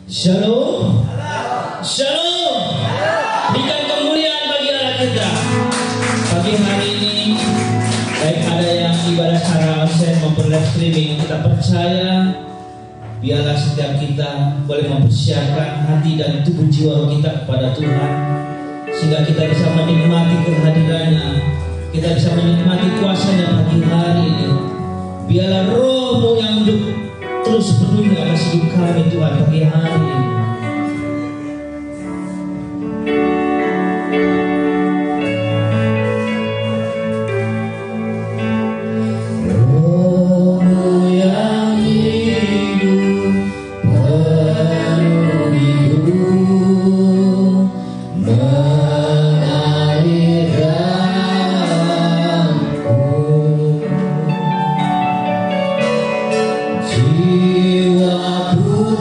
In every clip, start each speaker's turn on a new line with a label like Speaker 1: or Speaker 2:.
Speaker 1: Shalom. Shalom. Berikan kemuliaan bagi Allah kita. Pagi hari ini, baik ada yang ibadah secara online maupun live streaming, kita percaya biarlah setiap kita boleh mempersiapkan hati dan tubuh jiwa kita kepada Tuhan, sehingga kita bisa menikmati kehadirannya, kita bisa menikmati kuasa-Nya pagi hari ini. Biarlah Roh-Mu yang terus penuhi atas hidup kami Tuhan pagi hari ini.
Speaker 2: Jiwaku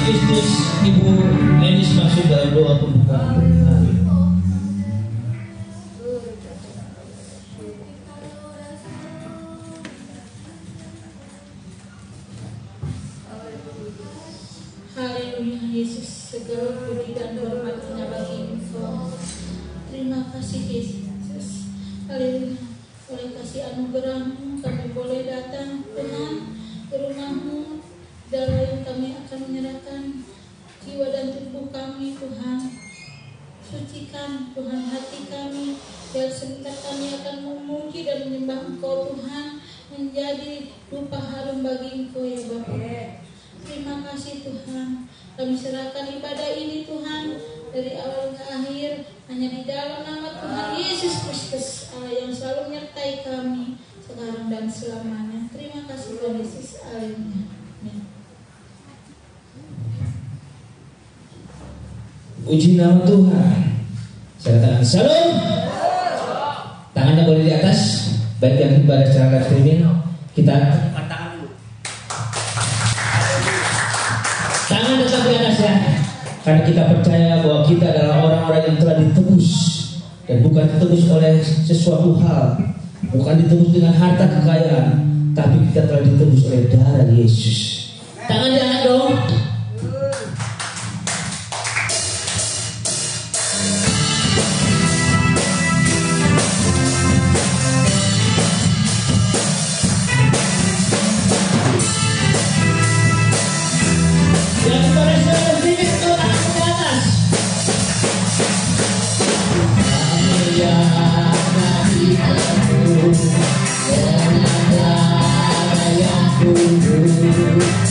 Speaker 1: Kristus, Ibu Enis masuk dalam doa pembukaan.
Speaker 2: Haleluya, Yesus, segala puji dan hormatnya bagi Engkau. Terima kasih Yesus. Haleluya. Oleh kasih anugerah-Mu kami boleh datang Tuhan ke rumah-Mu. Dalam kami akan menyerahkan jiwa dan tubuh kami Tuhan. Sucikan Tuhan hati kami, biar sebentar kami akan memuji dan menyembah Engkau Tuhan, menjadi rupa harum bagi Engkau ya Bapa. Terima kasih Tuhan. Kami serahkan ibadah ini Tuhan dari awal ke akhir hanya di dalam nama Tuhan Yesus Kristus Allah yang selalu menyertai kami sekarang dan selamanya. Terima kasih Tuhan Yesus. Amin.
Speaker 1: Puji nama Tuhan. Saya katakan Shalom. Tangannya boleh di atas. Baik yang ibadah secara live streaming, kita tangan tetap di atas ya. Karena kita percaya bahwa kita adalah orang-orang yang telah ditebus, dan bukan ditebus oleh sesuatu hal, bukan ditebus dengan harta kekayaan, tapi kita telah ditebus oleh darah Yesus. Tangan diangkat dong. Yang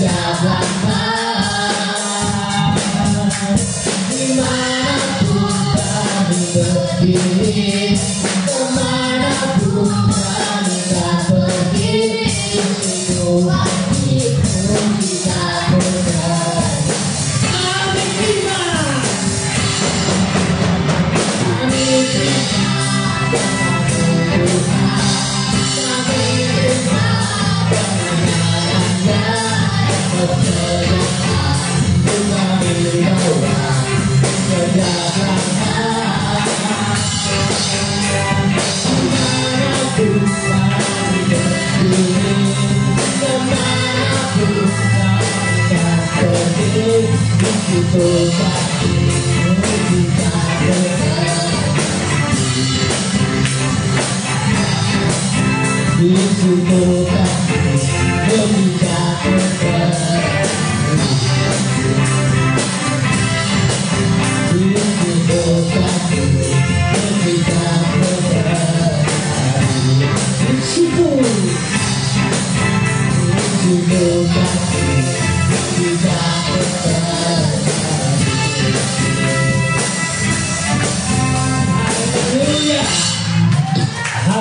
Speaker 1: Tegaklah dimanapun kami berdiri, kemanapun kami tak pergi, itu kita bergerak. Kami terima, kami terima,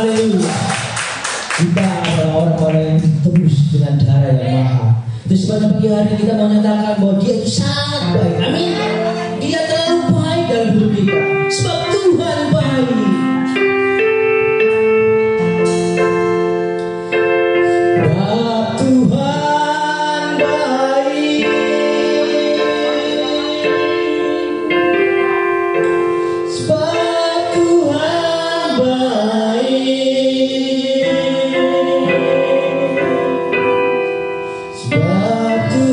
Speaker 1: haleluya. Kita adalah orang-orang yang ditebus dengan darah yang mahal. Terus pada pagi hari kita menyatakan bahwa Dia itu sangat baik. Amin. Dia terlalu baik dalam hidup kita. Sebab Tuhan baik. Sebab Tuhan baik. Sebab Tuhan baik. Sebab Tuhan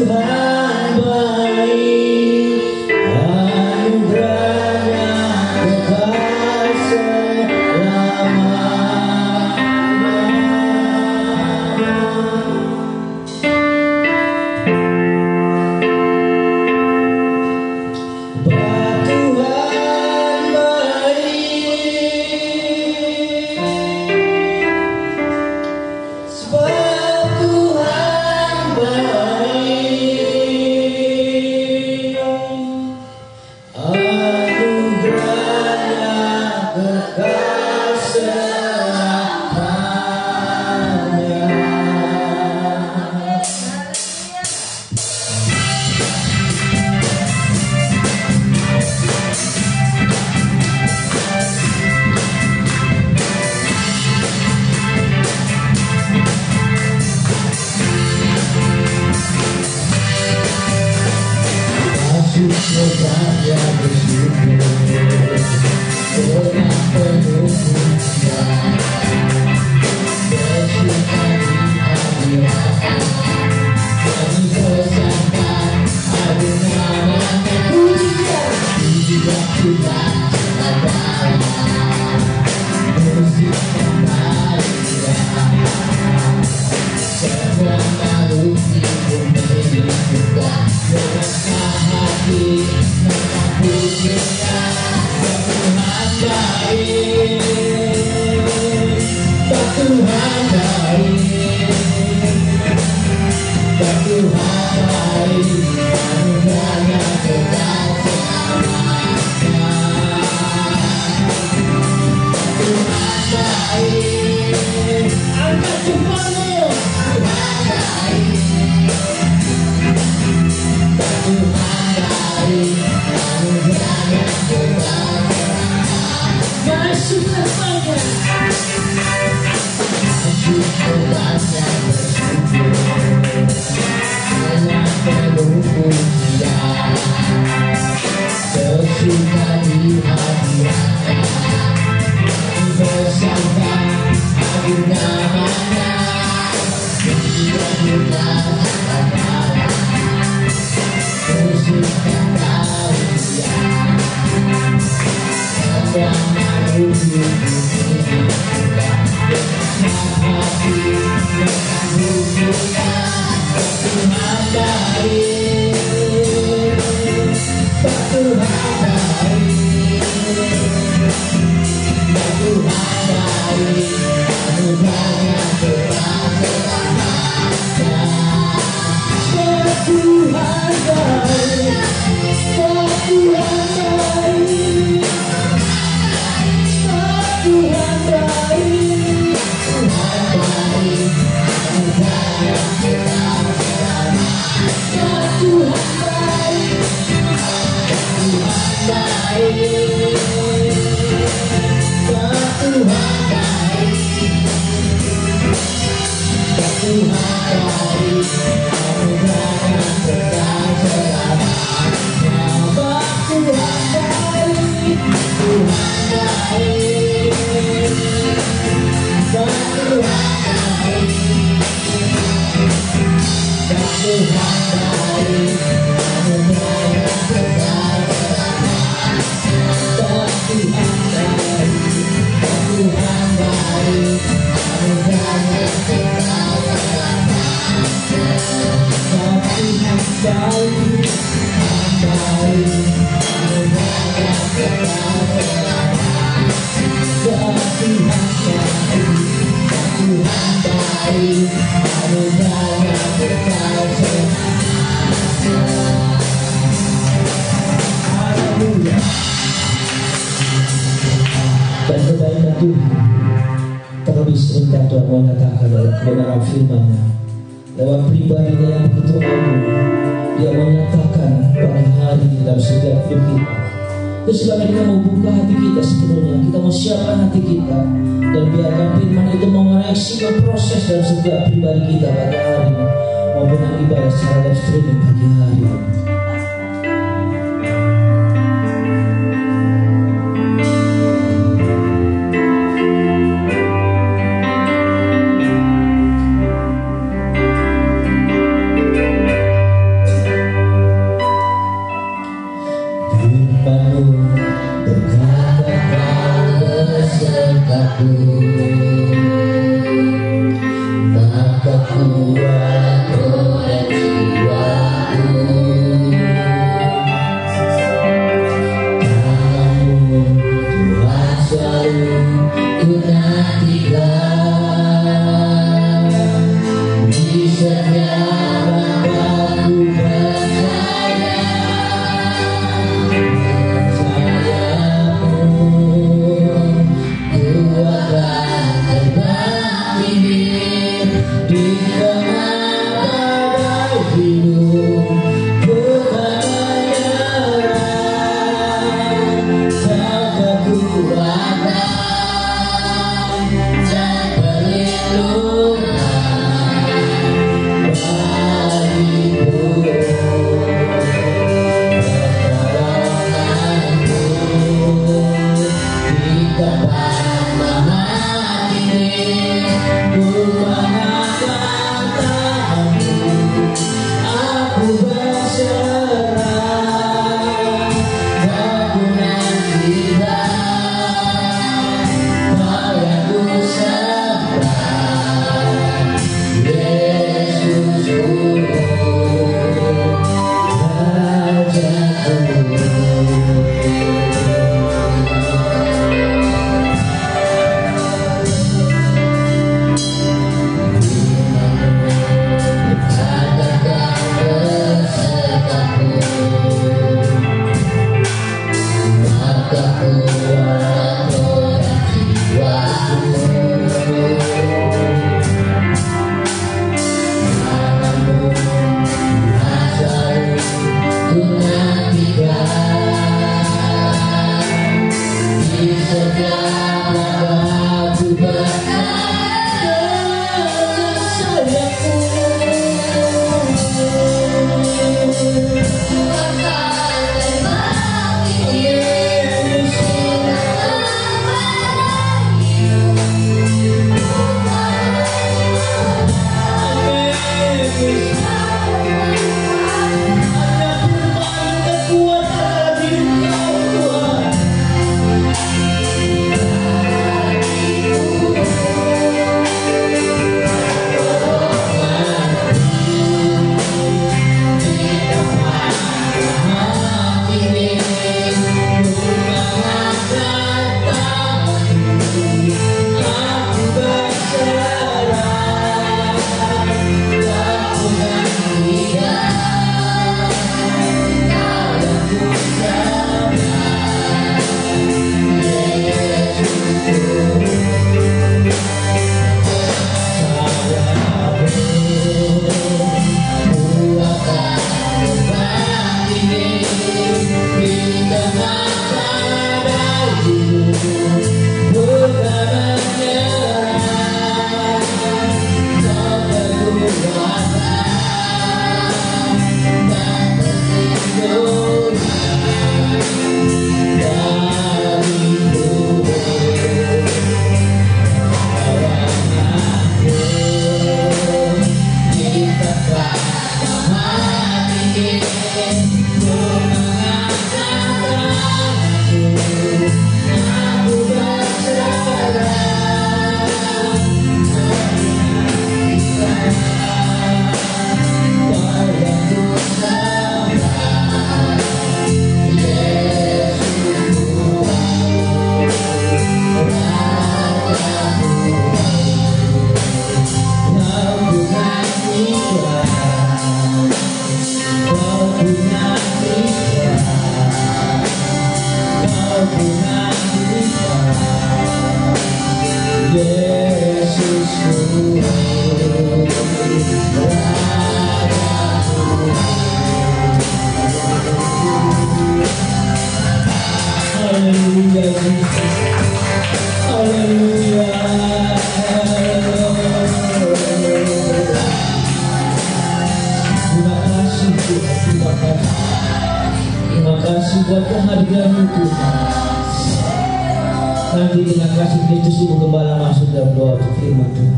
Speaker 1: baik, anugerahnya kekal Dan kebaikan Tuhan terlebih seringkali Tuhan menyatakan dalam kebenaran firman-Nya lewat pribadinya yang begitu agung. Dia menyatakan pada hari ini dalam setiap hidup kita. Terus sebagai kita mau buka hati kita sepenuhnya, kita mau siapkan hati kita dan biarkan firman itu mengoreksi dan proses dalam setiap pribadi kita pada hari ini maupun ibadah secara live streaming pagi hari ini.
Speaker 3: Maka kuat oleh jiwaku, namun Tuhan selalu ku nantikan. Di setiap langkahku percaya, di tengah
Speaker 1: kasih buat kehadiran-Mu Tuhan. Nanti dengan kasih Kristus Ibu Gembala masuk dalam doa untuk firman Tuhan.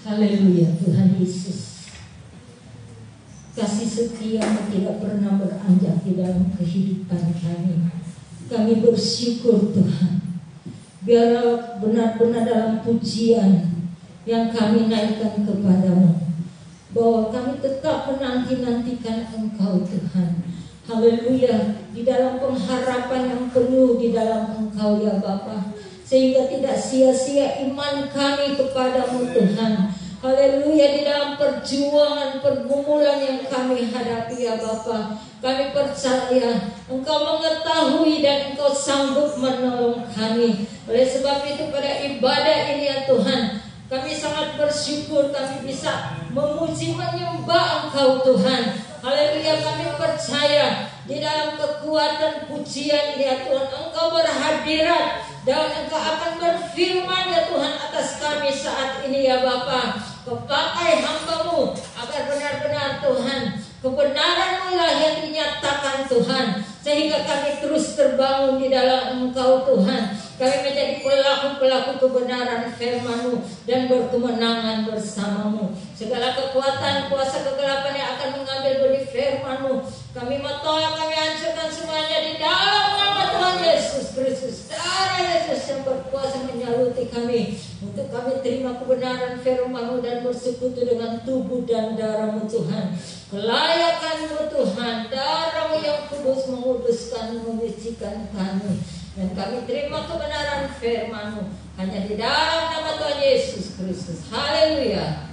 Speaker 2: Haleluya Tuhan Yesus. Kasih setia-Mu tidak pernah beranjak di dalam kehidupan kami. Kami bersyukur Tuhan. Biarlah benar-benar dalam pujian yang kami naikkan kepadamu, bahwa kami tetap menanti-nantikan Engkau Tuhan. Haleluya, di dalam pengharapan yang penuh di dalam Engkau ya Bapa, sehingga tidak sia-sia iman kami kepadamu Tuhan. Haleluya, di dalam perjuangan pergumulan yang kami hadapi ya Bapa, kami percaya Engkau mengetahui dan Engkau sanggup menolong kami. Oleh sebab itu pada ibadah ini ya Tuhan, kami sangat bersyukur kami bisa memuji menyembah Engkau Tuhan. Haleluya, kami percaya di dalam kekuatan pujian ya Tuhan, Engkau berhadirat dan Engkau akan berfirman ya Tuhan atas kami saat ini ya Bapa. Kau pakai hamba-Mu agar benar-benar Tuhan kebenaran-Mu lah yang dinyatakan Tuhan, sehingga kami terus terbangun di dalam Engkau Tuhan. Kami menjadi pelaku-pelaku kebenaran firman-Mu dan berkemenangan bersama-Mu. Segala kekuatan, kuasa kegelapan yang akan mengambil benih firman-Mu, kami tolak, kami hancurkan semuanya di dalam nama Tuhan Yesus Kristus. Darah Yesus yang berkuasa menyaluti kami, untuk kami terima kebenaran firman-Mu dan bersekutu dengan tubuh dan darah-Mu Tuhan. Kelayakan-Mu Tuhan, darah-Mu yang kudus menguduskan, menyucikan kami. Dan kami terima kebenaran firman-Mu hanya di dalam nama Tuhan Yesus Kristus. Haleluya.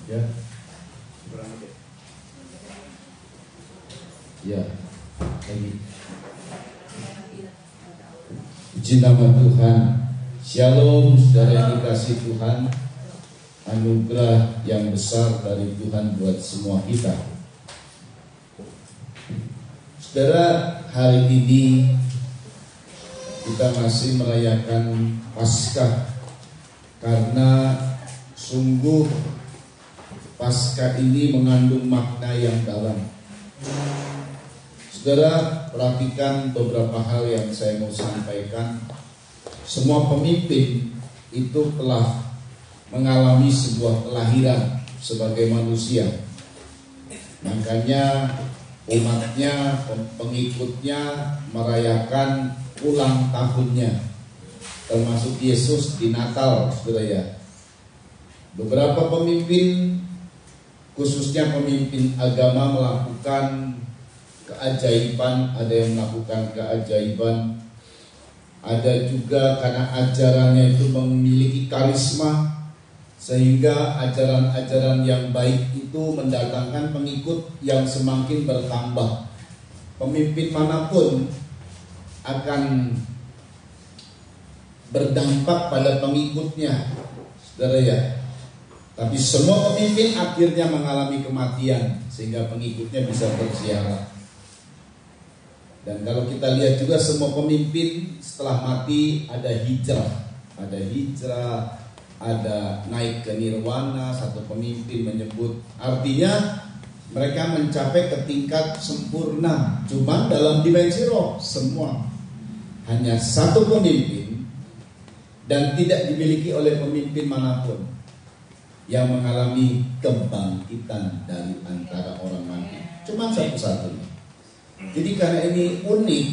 Speaker 4: Ya. Ya. Lagi. Puji nama Tuhan. Shalom saudara yang dikasih Tuhan. Anugerah yang besar dari Tuhan buat semua kita. Saudara, hari ini kita masih merayakan Paskah, karena sungguh Paskah ini mengandung makna yang dalam. Saudara, perhatikan beberapa hal yang saya mau sampaikan. Semua pemimpin itu telah mengalami sebuah kelahiran sebagai manusia. Makanya umatnya, pengikutnya merayakan ulang tahunnya, termasuk Yesus di Natal, saudara ya. Beberapa pemimpin, khususnya pemimpin agama, melakukan keajaiban. Ada yang melakukan keajaiban, ada juga karena ajarannya itu memiliki karisma, sehingga ajaran-ajaran yang baik itu mendatangkan pengikut yang semakin bertambah. Pemimpin manapun akan berdampak pada pengikutnya, saudara ya. Tapi semua pemimpin akhirnya mengalami kematian, sehingga pengikutnya bisa berziarah. Dan kalau kita lihat juga semua pemimpin setelah mati ada hijrah, ada naik ke nirwana. Satu pemimpin menyebut, artinya mereka mencapai ke tingkat sempurna, cuman dalam dimensi roh semua. Hanya satu pemimpin, dan tidak dimiliki oleh pemimpin manapun, yang mengalami kebangkitan dari antara orang mati. Cuma satu-satunya. Jadi karena ini unik,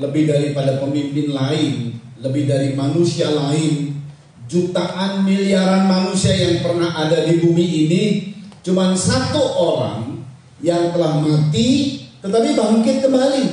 Speaker 4: lebih daripada pemimpin lain, lebih dari manusia lain, jutaan miliaran manusia yang pernah ada di bumi ini, cuma satu orang yang telah mati tetapi bangkit kembali.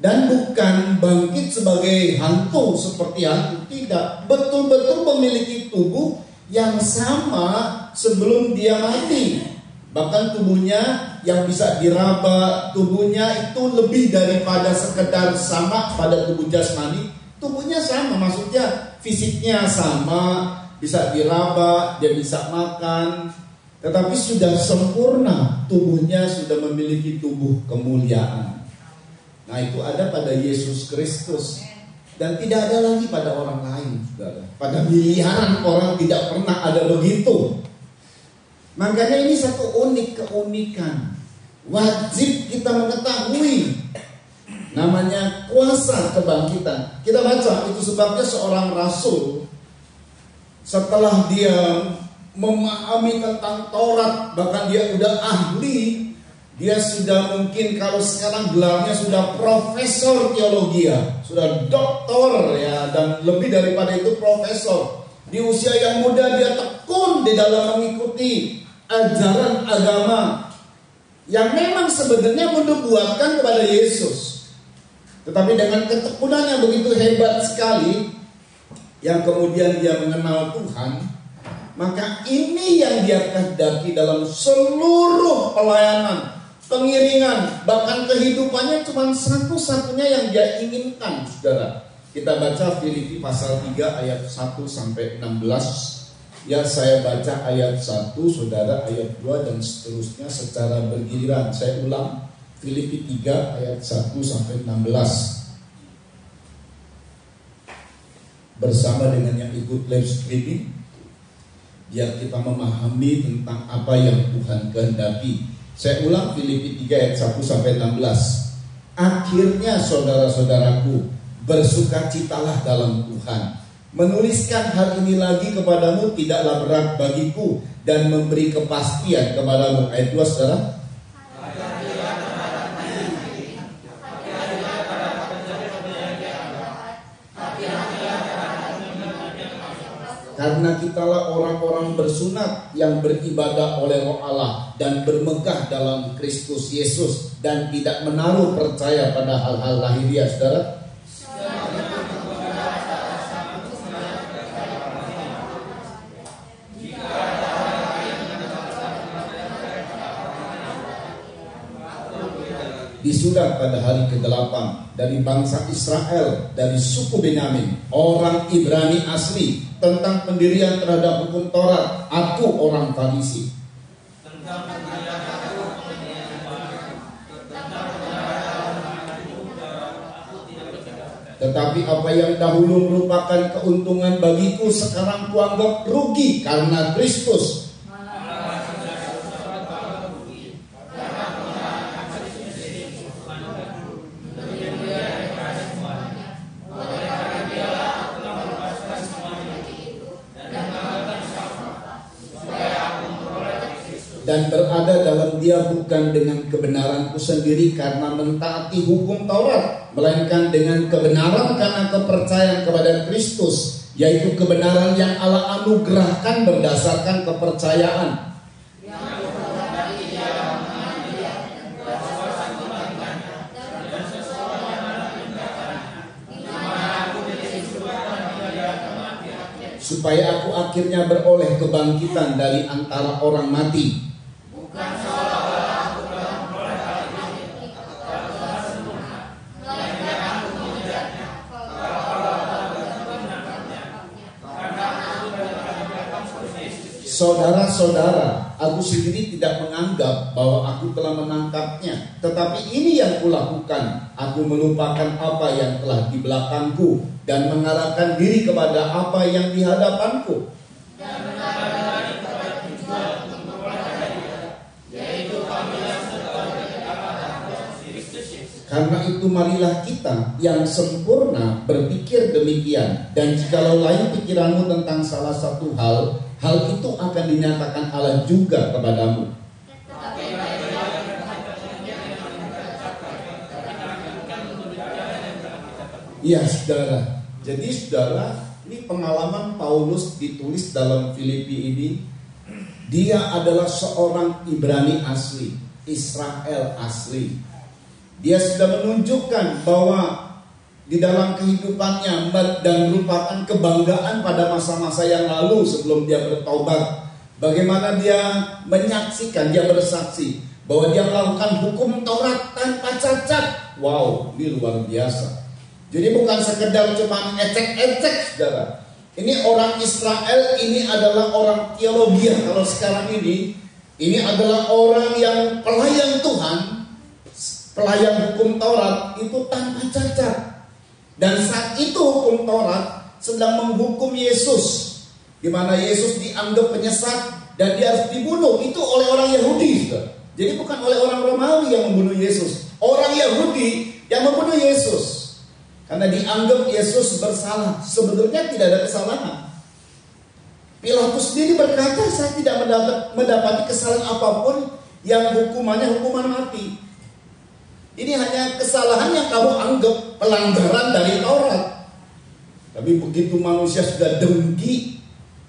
Speaker 4: Dan bukan bangkit sebagai hantu seperti hantu, tidak. Betul-betul memiliki tubuh yang sama sebelum dia mati. Bahkan tubuhnya yang bisa diraba, tubuhnya itu lebih daripada sekedar sama pada tubuh jasmani. Tubuhnya sama, maksudnya fisiknya sama, bisa diraba, dia bisa makan, tetapi sudah sempurna, tubuhnya sudah memiliki tubuh kemuliaan. Nah, itu ada pada Yesus Kristus dan tidak ada lagi pada orang lain, saudara. Pada miliaran orang tidak pernah ada begitu. Makanya ini satu keunikan. Wajib kita mengetahui namanya kuasa kebangkitan. Kita baca, itu sebabnya seorang rasul setelah dia memahami tentang Taurat, bahkan dia udah ahli, dia sudah mungkin kalau sekarang gelarnya sudah profesor teologi, sudah doktor ya, dan lebih daripada itu profesor. Di usia yang muda dia tekun di dalam mengikuti ajaran agama yang memang sebenarnya menubuatkan kepada Yesus. Tetapi dengan ketekunan yang begitu hebat sekali, yang kemudian dia mengenal Tuhan, maka ini yang dia kehendaki dalam seluruh pelayanan, pengiringan, bahkan kehidupannya cuma satu-satunya yang dia inginkan, saudara. Kita baca Filipi pasal 3 ayat 1 sampai 16. Ya, saya baca ayat 1, saudara ayat 2 dan seterusnya secara bergiliran. Saya ulang, Filipi 3 ayat 1 sampai 16. Bersama dengan yang ikut live streaming, biar kita memahami tentang apa yang Tuhan kehendaki. Saya ulang, Filipi 3 ayat 1 sampai 16. Akhirnya saudara-saudaraku, bersukacitalah dalam Tuhan. Menuliskan hal ini lagi kepadamu tidaklah berat bagiku dan memberi kepastian kepadamu. Ayat 2, saudara. Karena kitalah orang-orang bersunat yang beribadah oleh Roh Allah dan bermegah dalam Kristus Yesus dan tidak menaruh percaya pada hal-hal lahiriah, saudara. Disurat pada hari ke-8 dari bangsa Israel, dari suku Benyamin, orang Ibrani asli, tentang pendirian terhadap hukum Taurat. Aku orang Farisi. Tetapi apa yang dahulu merupakan keuntungan bagiku sekarang kuanggap rugi karena Kristus. Dan berada dalam dia bukan dengan kebenaranku sendiri karena mentaati hukum Taurat, melainkan dengan kebenaran karena kepercayaan kepada Kristus, yaitu kebenaran yang Allah anugerahkan berdasarkan kepercayaan. Supaya aku akhirnya beroleh kebangkitan dari antara orang mati. Saudara-saudara, aku sendiri tidak menganggap bahwa aku telah menangkapnya, tetapi ini yang kulakukan. Aku melupakan apa yang telah di belakangku dan mengarahkan diri kepada apa yang di hadapanku. Karena itu marilah kita yang sempurna berpikir demikian. Dan jikalau lain pikiranmu tentang salah satu hal itu akan dinyatakan Allah juga kepadamu. Iya, saudara. Jadi saudara, ini pengalaman Paulus ditulis dalam Filipi ini. Dia adalah seorang Ibrani asli, Israel asli. Dia sudah menunjukkan bahwa di dalam kehidupannya dan merupakan kebanggaan pada masa-masa yang lalu sebelum dia bertobat. Bagaimana dia menyaksikan, dia bersaksi bahwa dia melakukan hukum Taurat tanpa cacat. Wow, ini luar biasa. Jadi bukan sekedar cuma ecek-ecek, saudara. Ini orang Israel, ini adalah orang teologi. Kalau sekarang ini adalah orang yang pelayan Tuhan, pelayan hukum Taurat itu tanpa cacat. Dan saat itu hukum Taurat sedang menghukum Yesus, di mana Yesus dianggap penyesat dan dia harus dibunuh. Itu oleh orang Yahudi. Jadi bukan oleh orang Romawi yang membunuh Yesus, orang Yahudi yang membunuh Yesus. Karena dianggap Yesus bersalah. Sebetulnya tidak ada kesalahan. Pilatus sendiri berkata, saya tidak mendapati kesalahan apapun yang hukumannya hukuman mati. Ini hanya kesalahan yang kamu anggap pelanggaran dari Taurat. Tapi begitu manusia sudah dengki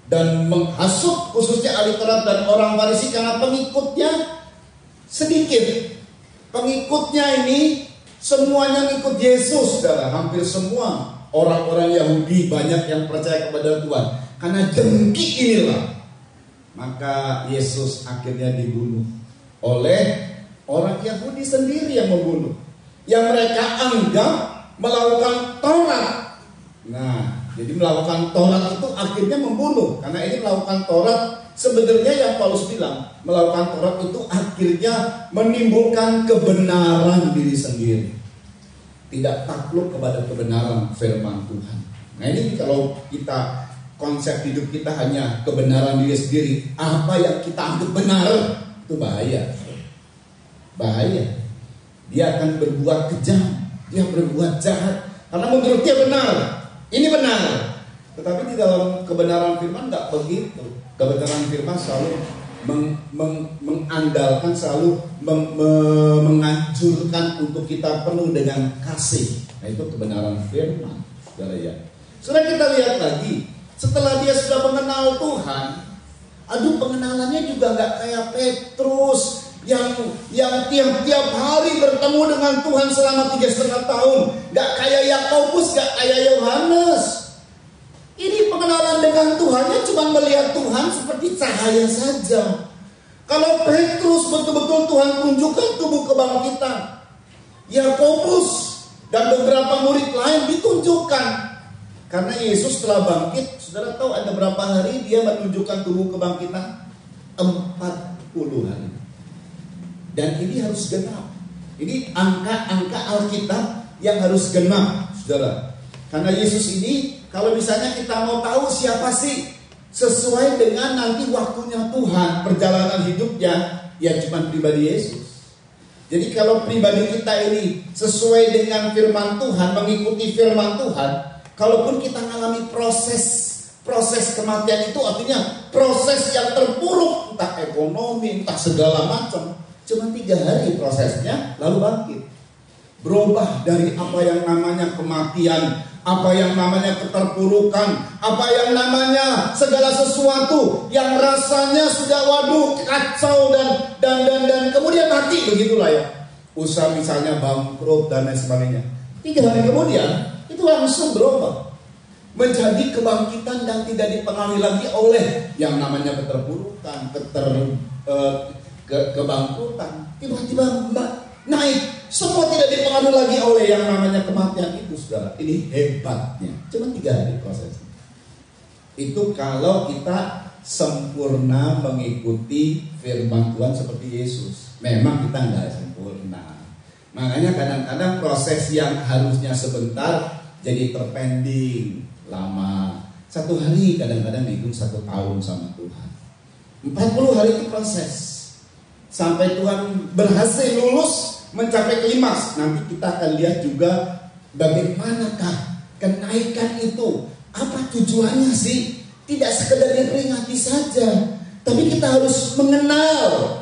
Speaker 4: dan menghasut khususnya ahli Taurat dan orang Farisi karena pengikutnya sedikit. Pengikutnya ini semuanya ngikut Yesus, saudara. Hampir semua orang-orang Yahudi banyak yang percaya kepada Tuhan. Karena dengki inilah, maka Yesus akhirnya dibunuh oleh orang Yahudi sendiri yang membunuh, yang mereka anggap melakukan Taurat. Nah, jadi melakukan Taurat itu akhirnya membunuh. Karena ini melakukan Taurat, sebenarnya yang Paulus bilang, melakukan Taurat itu akhirnya menimbulkan kebenaran diri sendiri, tidak takluk kepada kebenaran firman Tuhan. Nah ini kalau kita, konsep hidup kita hanya kebenaran diri sendiri, apa yang kita anggap benar, itu bahaya. Bahaya. Dia akan berbuat kejam, dia berbuat jahat, karena menurut dia benar. Ini benar. Tetapi di dalam kebenaran firman nggak begitu. Kebenaran firman selalu mengandalkan, selalu menganjurkan untuk kita penuh dengan kasih. Nah itu kebenaran firman, saudara ya. Sudah kita lihat lagi, setelah dia sudah mengenal Tuhan, aduh pengenalannya juga nggak kayak Petrus yang tiap-tiap hari bertemu dengan Tuhan selama 3,5 tahun, nggak kayak Yakobus, nggak kayak Yohanes. Ini pengenalan dengan Tuhannya cuma melihat Tuhan seperti cahaya saja. Kalau Petrus betul-betul Tuhan tunjukkan tubuh kebangkitan, Yakobus dan beberapa murid lain ditunjukkan. Karena Yesus telah bangkit, saudara tahu ada berapa hari dia menunjukkan tubuh kebangkitan? 40 hari. Dan ini harus genap. Ini angka-angka Alkitab yang harus genap, saudara. Karena Yesus ini, kalau misalnya kita mau tahu siapa sih, sesuai dengan nanti waktunya Tuhan, perjalanan hidupnya, ya cuma pribadi Yesus. Jadi kalau pribadi kita ini sesuai dengan firman Tuhan, mengikuti firman Tuhan, kalaupun kita mengalami proses kematian itu artinya proses yang terpuruk, entah ekonomi, entah segala macam, cuma 3 hari prosesnya, lalu bangkit. Berubah dari apa yang namanya kematian, apa yang namanya keterpurukan, apa yang namanya segala sesuatu yang rasanya sudah waduh kacau dan kemudian mati, begitulah ya. Usaha misalnya bangkrut dan lain sebagainya. 3 hari kemudian itu langsung berubah menjadi kebangkitan dan tidak dipengaruhi lagi oleh yang namanya keterpurukan, kebangkrutan. Tiba-tiba naik. Semua tidak dipengaruhi lagi oleh yang namanya kematian itu, saudara. Ini hebatnya. Cuma 3 hari prosesnya. Itu kalau kita sempurna mengikuti firman Tuhan seperti Yesus. Memang kita nggak sempurna. Makanya kadang-kadang proses yang harusnya sebentar jadi terpending lama. 1 hari kadang-kadang dihitung 1 tahun sama Tuhan. 40 hari itu proses. Sampai Tuhan berhasil lulus mencapai klimaks. Nanti kita akan lihat juga bagaimanakah kenaikan itu. Apa tujuannya sih? Tidak sekedar diperingati saja, tapi kita harus mengenal,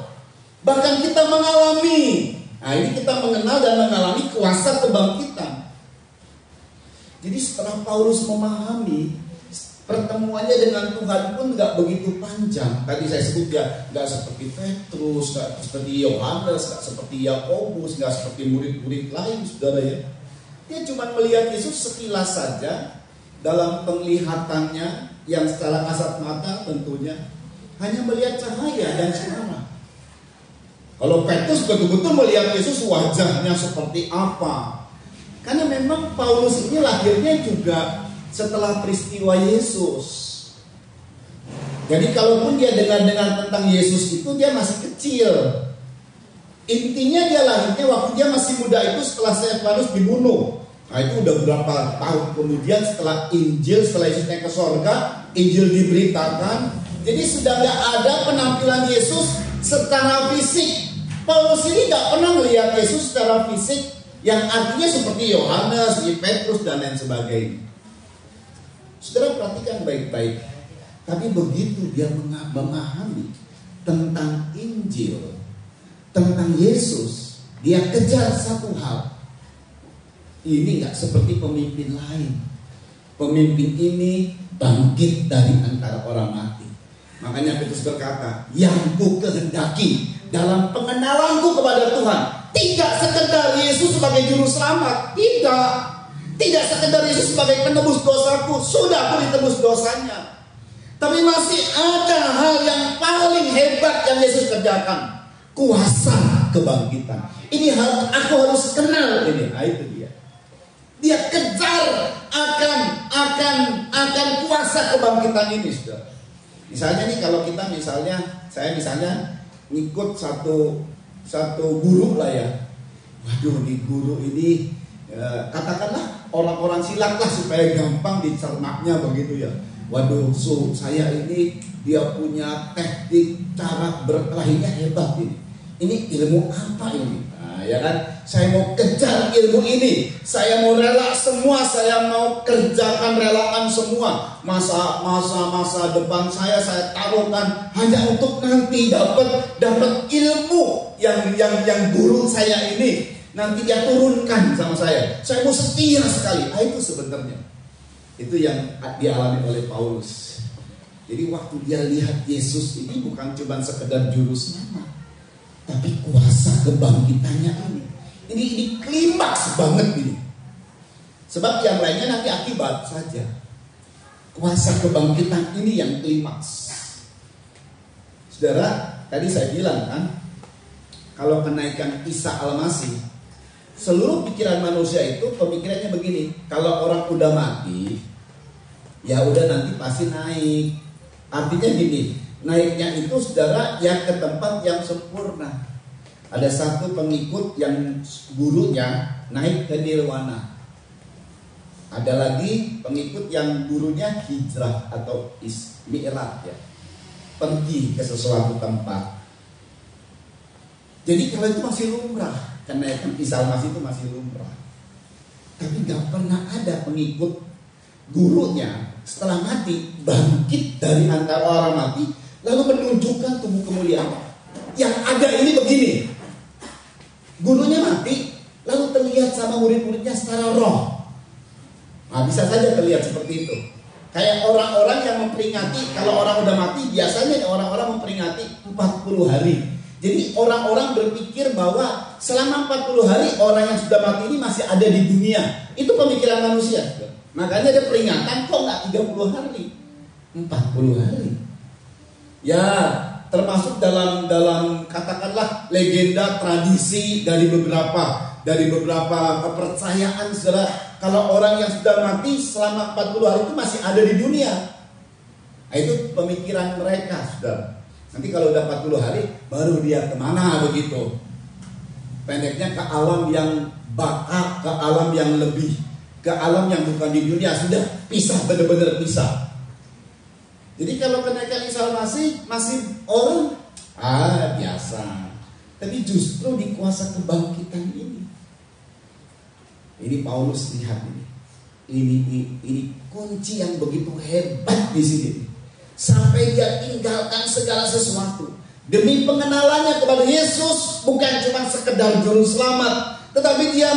Speaker 4: bahkan kita mengalami. Nah ini kita mengenal dan mengalami kuasa kebangkitan. Jadi setelah Paulus memahami, pertemuannya dengan Tuhan pun nggak begitu panjang. Tadi saya sebut nggak seperti Petrus, nggak seperti Yohanes, nggak seperti Yakobus, nggak seperti murid-murid lain, saudara ya. Dia cuma melihat Yesus sekilas saja dalam penglihatannya yang secara kasat mata tentunya hanya melihat cahaya dan sinar. Kalau Petrus betul-betul melihat Yesus wajahnya seperti apa. Karena memang Paulus ini lahirnya juga setelah peristiwa Yesus. Jadi kalaupun dia dengar tentang Yesus itu, dia masih kecil. Intinya dia lahirnya waktu dia masih muda itu setelah Stefanus dibunuh. Nah itu udah berapa tahun kemudian setelah Injil, setelah Yesus naik ke sorga, Injil diberitakan. Jadi sudah gak ada penampilan Yesus secara fisik. Paulus ini gak pernah melihat Yesus secara fisik, yang artinya seperti Yohanes, Petrus dan lain sebagainya. Saudara perhatikan baik-baik. Tapi begitu dia memahami tentang Injil, tentang Yesus, dia kejar satu hal. Ini gak seperti pemimpin lain. Pemimpin ini bangkit dari antara orang mati. Makanya Petrus berkata, yang ku kehendaki dalam pengenalanku kepada Tuhan, tidak sekedar Yesus sebagai juru selamat, tidak sekedar Yesus sebagai penebus dosaku, sudah aku ditebus dosanya. Tapi masih ada hal yang paling hebat yang Yesus kerjakan, kuasa kebangkitan. Ini hal aku harus kenal ini. Nah, itu dia. Dia kejar akan kuasa kebangkitan ini, saudara. Misalnya nih kalau kita saya ngikut satu guru lah ya. Waduh, nih guru ini katakanlah orang-orang silat lah supaya gampang dicernaknya begitu ya. Waduh, saya ini dia punya teknik cara berkelahinya hebat ini. Ini ilmu apa ini? Nah, ya kan? Saya mau kejar ilmu ini. Saya mau rela semua, saya mau kerjakan relakan semua. Masa depan saya taruhkan hanya untuk nanti dapat ilmu yang guru saya ini nanti dia turunkan sama saya. Saya mau setia sekali. Ah, itu sebenarnya. Itu yang dialami oleh Paulus. Jadi waktu dia lihat Yesus ini bukan cuma sekedar juru selamat, tapi kuasa kebangkitannya ini. Ini klimaks banget ini. Sebab yang lainnya nanti akibat saja. Kuasa kebangkitan ini yang klimaks. Saudara, tadi saya bilang kan, kalau kenaikan Isa Al-Masih, seluruh pikiran manusia itu pemikirannya begini, kalau orang udah mati, ya udah nanti pasti naik. Artinya gini, naiknya itu saudara yang ke tempat yang sempurna. Ada satu pengikut yang gurunya naik ke nirwana. Ada lagi pengikut yang gurunya hijrah atau mi'raj ya, pergi ke sesuatu tempat. Jadi kalau itu masih lumrah, kenaikan Isa Al-Masih itu masih lumrah. Tapi gak pernah ada pengikut gurunya setelah mati bangkit dari antara orang mati lalu menunjukkan tubuh kemuliaan. Yang ada ini begini, gurunya mati lalu terlihat sama murid-muridnya secara roh. Nah, bisa saja terlihat seperti itu. Kayak orang-orang yang memperingati, kalau orang udah mati biasanya orang-orang memperingati 40 hari. Jadi orang-orang berpikir bahwa selama 40 hari orang yang sudah mati ini masih ada di dunia. Itu pemikiran manusia. Makanya ada peringatan, kok nggak 30 hari, 40 hari. Ya, termasuk dalam katakanlah legenda tradisi dari beberapa kepercayaan, saudara. Kalau orang yang sudah mati selama 40 hari itu masih ada di dunia. Nah, itu pemikiran mereka, saudara. Nanti kalau udah 40 hari baru dia kemana begitu. Pendeknya ke alam yang baka, ke alam yang lebih, ke alam yang bukan di dunia. Sudah pisah, benar-benar pisah. Jadi kalau kenaikan Isa Al-Masih masih orang biasa. Tapi justru di kuasa kebangkitan ini Paulus lihat ini. Ini kunci yang begitu hebat di sini. Sampai dia tinggalkan segala sesuatu demi pengenalannya kepada Yesus, bukan cuma sekedar juru selamat, tetapi dia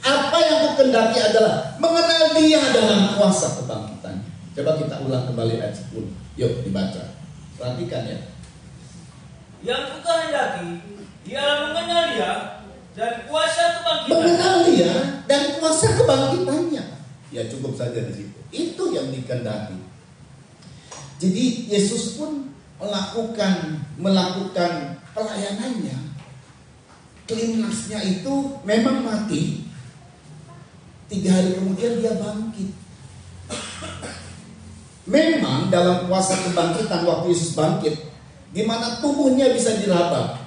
Speaker 4: apa yang kukendaki adalah mengenal dia dalam kuasa kebangkitan. Coba kita ulang kembali ayat 10. Yuk dibaca. Perhatikan ya.
Speaker 1: Yang kukendaki ialah mengenal dia dan kuasa kebangkitan.
Speaker 4: Mengenal dia dan kuasa kebangkitannya. Ya cukup saja di situ. Itu yang dikehendaki. Jadi Yesus pun melakukan pelayanannya. Klimaksnya itu memang mati. 3 hari kemudian dia bangkit. Memang dalam kuasa kebangkitan waktu Yesus bangkit, di mana tubuhnya bisa diraba,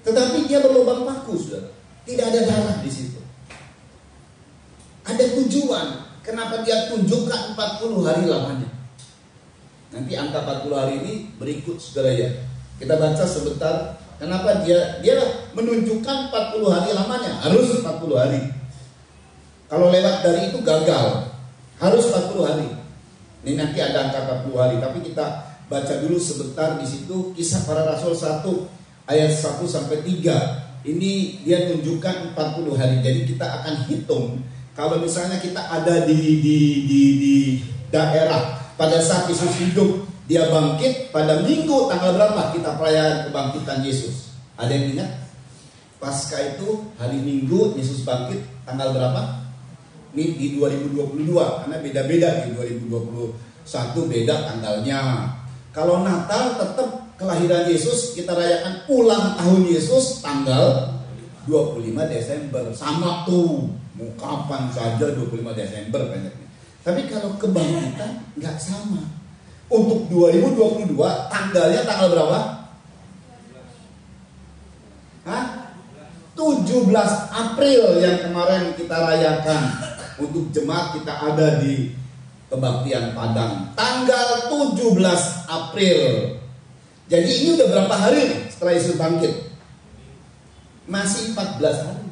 Speaker 4: tetapi dia berlubang paku, saudara. Tidak ada darah di situ. Ada tujuan kenapa dia tunjukkan 40 hari lamanya. Nanti angka 40 hari ini berikut, saudara ya. Kita baca sebentar. Kenapa dia menunjukkan 40 hari lamanya, harus 40 hari. Kalau lewat dari itu gagal, harus 40 hari. Ini nanti ada angka 40 hari, tapi kita baca dulu sebentar di situ Kisah Para Rasul 1 ayat 1 sampai 3. Ini dia tunjukkan 40 hari. Jadi kita akan hitung kalau misalnya kita ada di daerah pada saat Yesus hidup, dia bangkit pada minggu tanggal berapa kita perayaan kebangkitan Yesus? Ada yang ingat? Pasca itu hari Minggu Yesus bangkit tanggal berapa? Ini di 2022, karena beda-beda di 2021 beda tanggalnya. Kalau Natal tetap kelahiran Yesus, kita rayakan ulang tahun Yesus tanggal 25 Desember. Sama tuh, mau kapan saja 25 Desember banyaknya. Tapi kalau kebangkitan nggak sama. Untuk 2022 tanggalnya tanggal berapa? 17 April yang kemarin kita rayakan. Untuk jemaat kita ada di kebaktian Padang tanggal 17 April. Jadi ini udah berapa hari nih setelah Yesus bangkit? Masih 14 hari.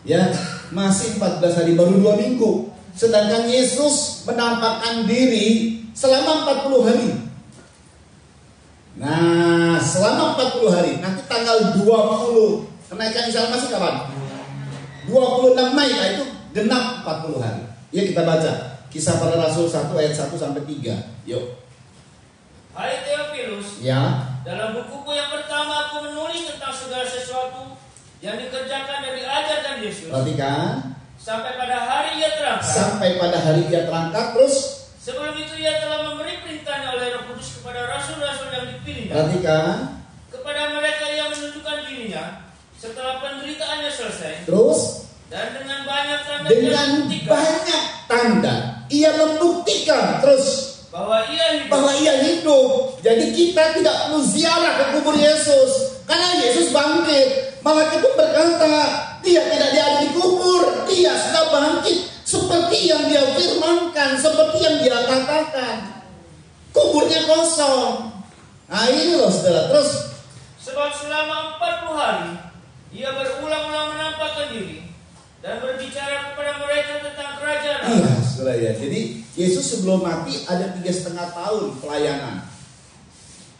Speaker 4: Ya, masih 14 hari, baru 2 minggu. Sedangkan Yesus menampakkan diri selama 40 hari. Nah, selama 40 hari, nanti tanggal 20 kenaikan Isa Masih kapan? 26 Mei, nah itu genap 40 hari. Ya, kita baca Kisah Para Rasul 1 ayat 1 sampai 3. Yuk.
Speaker 1: Hai Theophilus,
Speaker 4: Ya.
Speaker 1: dalam bukuku yang pertama aku menulis tentang segala sesuatu yang dikerjakan dan diajarkan Yesus.
Speaker 4: Perhatikan.
Speaker 1: Sampai pada hari ia terangkat.
Speaker 4: Sampai pada hari ia terangkat, terus
Speaker 1: Sebelum itu ia telah memberi perintahnya oleh Roh Kudus kepada rasul-rasul yang dipilihnya.
Speaker 4: perhatikan.
Speaker 1: Kepada mereka ia menunjukkan dirinya setelah penderitaannya selesai.
Speaker 4: Terus
Speaker 1: Dan dengan banyak tanda
Speaker 4: dengan
Speaker 1: ia membuktikan
Speaker 4: banyak tanda ia membuktikan terus
Speaker 1: bahwa ia
Speaker 4: hidup. Jadi kita tidak perlu ziarah ke kubur Yesus karena Yesus bangkit. Malah kita berkata dia tidak ada di kubur, dia sudah bangkit seperti yang dia firmankan, seperti yang dia katakan. Kuburnya kosong. Nah ini loh saudara. Terus
Speaker 1: sebab selama 40 hari ia berulang-ulang menampakkan diri dan berbicara kepada mereka tentang kerajaan Allah.
Speaker 4: iya saudara ya. Jadi Yesus sebelum mati ada 3,5 tahun pelayanan.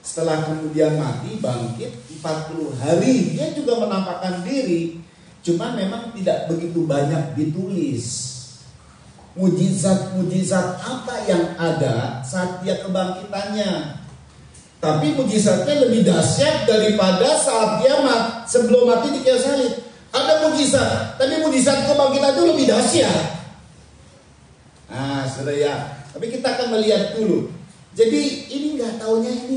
Speaker 4: Setelah kemudian mati, bangkit 40 hari, dia juga menampakkan diri. Cuma memang tidak begitu banyak ditulis. Mujizat-mujizat apa yang ada saat dia kebangkitannya. Tapi mujizatnya lebih dahsyat daripada saat dia sebelum mati di kayu salib. Ada mujizat, tapi mujizat kebangkitan itu lebih dahsyat. Nah, saudara ya. Tapi kita akan melihat dulu. Jadi ini nggak taunya ini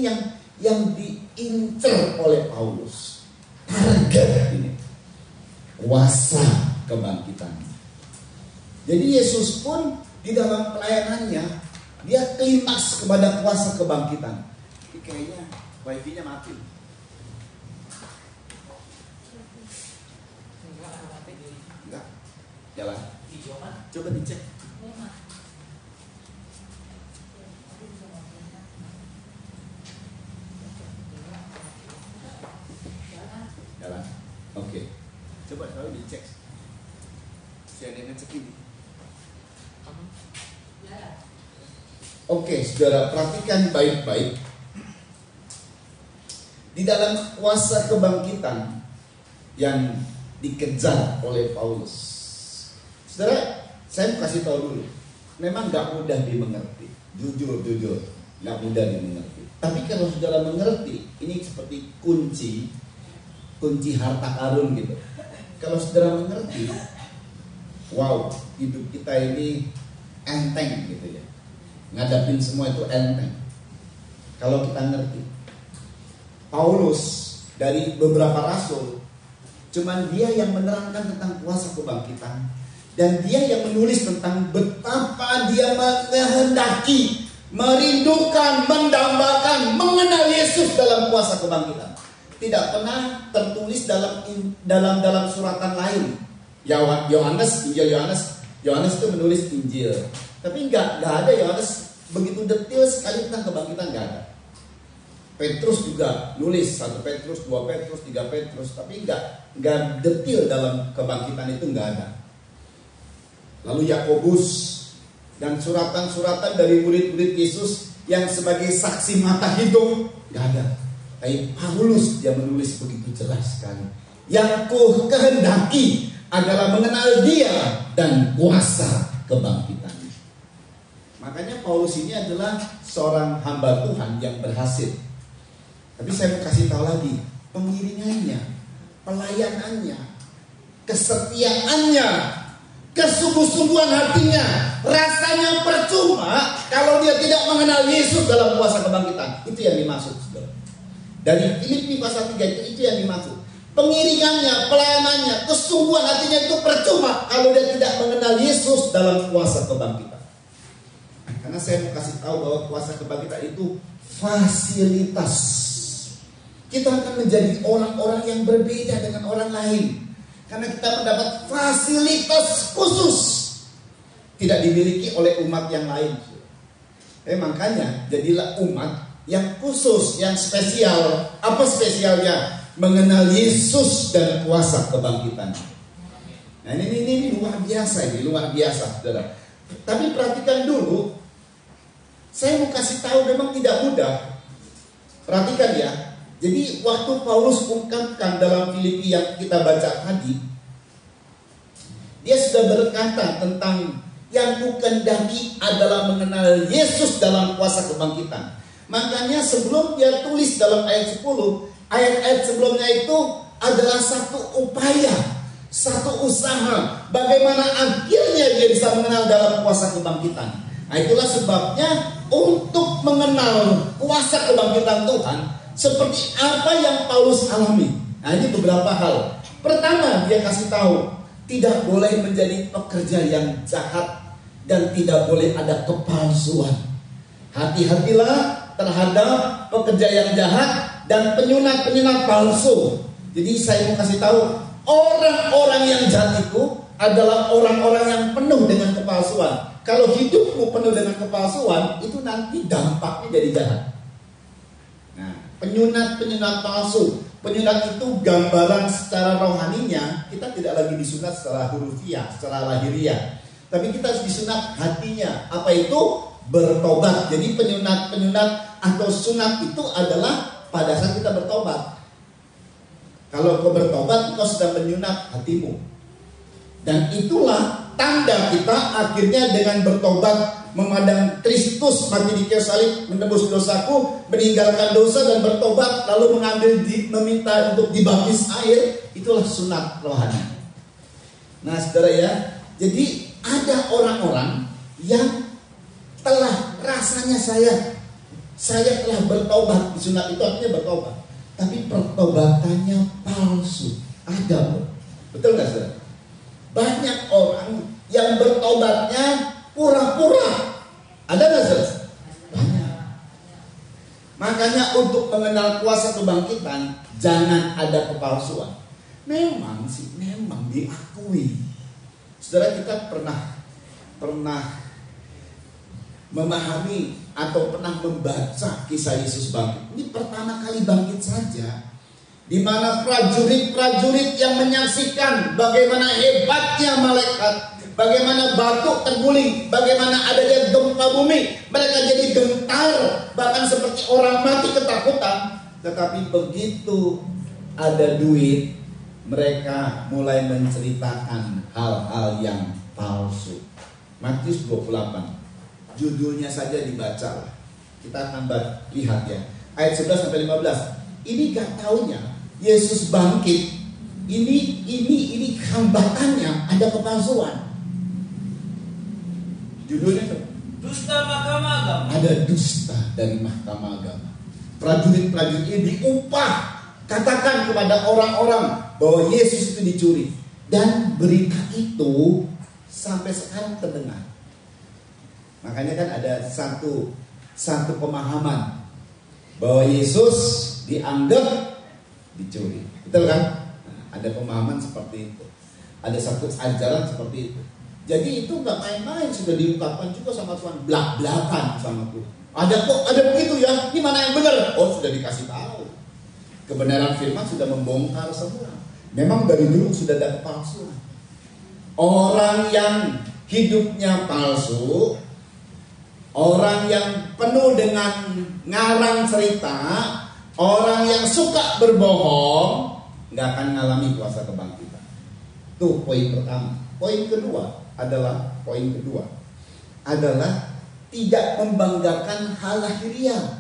Speaker 4: yang diincer oleh Paulus. Target ini. Kuasa kebangkitan. Jadi Yesus pun di dalam pelayanannya dia klimaks kepada kuasa kebangkitan. Ini kayaknya wifi-nya mati. Enggak. Jalan. Coba dicek. Jalan. Oke. Coba kalau dicek. CNN cek ini. Oke, saudara, perhatikan baik-baik. Di dalam kuasa kebangkitan yang dikejar oleh Paulus. Saudara, saya kasih tahu dulu. Memang gak mudah dimengerti. Jujur, gak mudah dimengerti. Tapi kalau saudara mengerti, ini seperti kunci harta karun gitu. Kalau saudara mengerti, wow, hidup kita ini enteng gitu ya. Ngadapin semua itu enteng. Kalau kita ngerti. Paulus dari beberapa rasul, cuman dia yang menerangkan tentang kuasa kebangkitan. Dan dia yang menulis tentang betapa dia menghendaki, merindukan, mendambakan, mengenal Yesus dalam kuasa kebangkitan. Tidak pernah tertulis dalam suratan lain. Yohanes itu menulis Injil. Tapi nggak ada Yohanes begitu detail sekali tentang kebangkitan, nggak ada. Petrus juga nulis 1 Petrus, 2 Petrus, 3 Petrus, tapi nggak detail dalam kebangkitan itu, nggak ada. Lalu Yakobus dan suratan-suratan dari murid-murid Yesus yang sebagai saksi mata hidup, nggak ada. Tapi Paulus dia menulis begitu jelas sekali. Yang ku kehendaki adalah mengenal dia dan kuasa kebangkitan. Makanya Paulus ini adalah seorang hamba Tuhan yang berhasil. Tapi saya mau kasih tahu lagi, pengiringannya, pelayanannya, kesetiaannya, kesungguh-sungguhan hatinya, rasanya percuma kalau dia tidak mengenal Yesus dalam kuasa kebangkitan. Itu yang dimaksud, saudara. Dari Filipi pasal 3 itu yang dimaksud. Pengiringannya, pelayanannya, kesungguhan hatinya itu percuma kalau dia tidak mengenal Yesus dalam kuasa kebangkitan. Karena saya mau kasih tahu bahwa kuasa kebangkitan itu fasilitas. Kita akan menjadi orang-orang yang berbeda dengan orang lain. Karena kita mendapat fasilitas khusus. Tidak dimiliki oleh umat yang lain. Makanya jadilah umat yang khusus, yang spesial. Apa spesialnya? Mengenal Yesus dan kuasa kebangkitan. Nah ini luar biasa, luar biasa, saudara. Tapi perhatikan dulu. Saya mau kasih tahu memang tidak mudah. Perhatikan ya. Jadi waktu Paulus ungkapkan dalam Filipi yang kita baca tadi, dia sudah berkata tentang yang kukendaki adalah mengenal Yesus dalam kuasa kebangkitan. Makanya sebelum dia tulis dalam ayat 10, ayat-ayat sebelumnya itu adalah satu upaya, satu usaha bagaimana akhirnya dia bisa mengenal dalam kuasa kebangkitan. Nah itulah sebabnya untuk mengenal kuasa kebangkitan Tuhan seperti apa yang Paulus alami. Nah ini beberapa hal. Pertama dia kasih tahu, tidak boleh menjadi pekerja yang jahat dan tidak boleh ada kepalsuan. Hati-hatilah terhadap pekerja yang jahat dan penyunat-penyunat palsu. Jadi saya mau kasih tahu, orang-orang yang jahat itu adalah orang-orang yang penuh dengan kepalsuan. Kalau hidupmu penuh dengan kepalsuan, itu nanti dampaknya jadi jahat. Nah, penyunat-penyunat palsu. Penyunat itu gambaran secara rohaninya, kita tidak lagi disunat secara hurufiah, secara lahiriah. Tapi kita harus disunat hatinya. Apa itu? Bertobat. Jadi penyunat-penyunat atau sunat itu adalah pada saat kita bertobat. Kalau kau bertobat, kau sedang menyunat hatimu. Dan itulah tanda kita akhirnya dengan bertobat, memandang Kristus mati di kayu salib, menebus dosaku, meninggalkan dosa dan bertobat, lalu meminta untuk dibaptis air. Itulah sunat rohani. Nah saudara ya, jadi ada orang-orang yang telah rasanya saya telah bertobat. Sunat itu artinya bertobat, tapi pertobatannya palsu. Ada, betul nggak saudara? Banyak orang yang bertobatnya pura-pura. Ada nggak saudara? Banyak. Makanya untuk mengenal kuasa kebangkitan jangan ada kepalsuan. Memang diakui. Saudara, kita pernah memahami atau pernah membaca kisah Yesus bangkit. Ini pertama kali bangkit saja, di mana prajurit-prajurit yang menyaksikan bagaimana hebatnya malaikat, bagaimana batu terguling, bagaimana adanya gempa bumi, mereka jadi gentar, bahkan seperti orang mati ketakutan. Tetapi begitu ada duit, mereka mulai menceritakan hal-hal yang palsu. Matius 28. Judulnya saja dibaca. Kita akan lihat ya. Ayat 11 sampai 15. Ini gak taunya Yesus bangkit. Ini hambatannya ada kepalsuan. Judulnya itu
Speaker 1: Dusta Mahkamah Agama.
Speaker 4: Ada dusta dari Mahkamah Agama. Prajurit-prajurit ini diupah, katakan kepada orang-orang bahwa Yesus itu dicuri. Dan berita itu sampai sekarang terdengar. Makanya kan ada satu pemahaman bahwa Yesus dianggap dicuri. Betul kan? Nah, ada pemahaman seperti itu. Ada satu ajaran seperti itu. Jadi itu nggak main-main, sudah diungkapkan juga sama Tuhan, belak-belakan sama Tuhan. Ada begitu ya? Ini mana yang benar? Oh, sudah dikasih tahu. Kebenaran firman sudah membongkar semua. Memang dari dulu sudah ada kepalsuan. Orang yang hidupnya palsu, orang yang penuh dengan ngarang cerita, orang yang suka berbohong, nggak akan mengalami kuasa kebangkitan. Tuh poin pertama. Poin kedua adalah tidak membanggakan hal lahiriah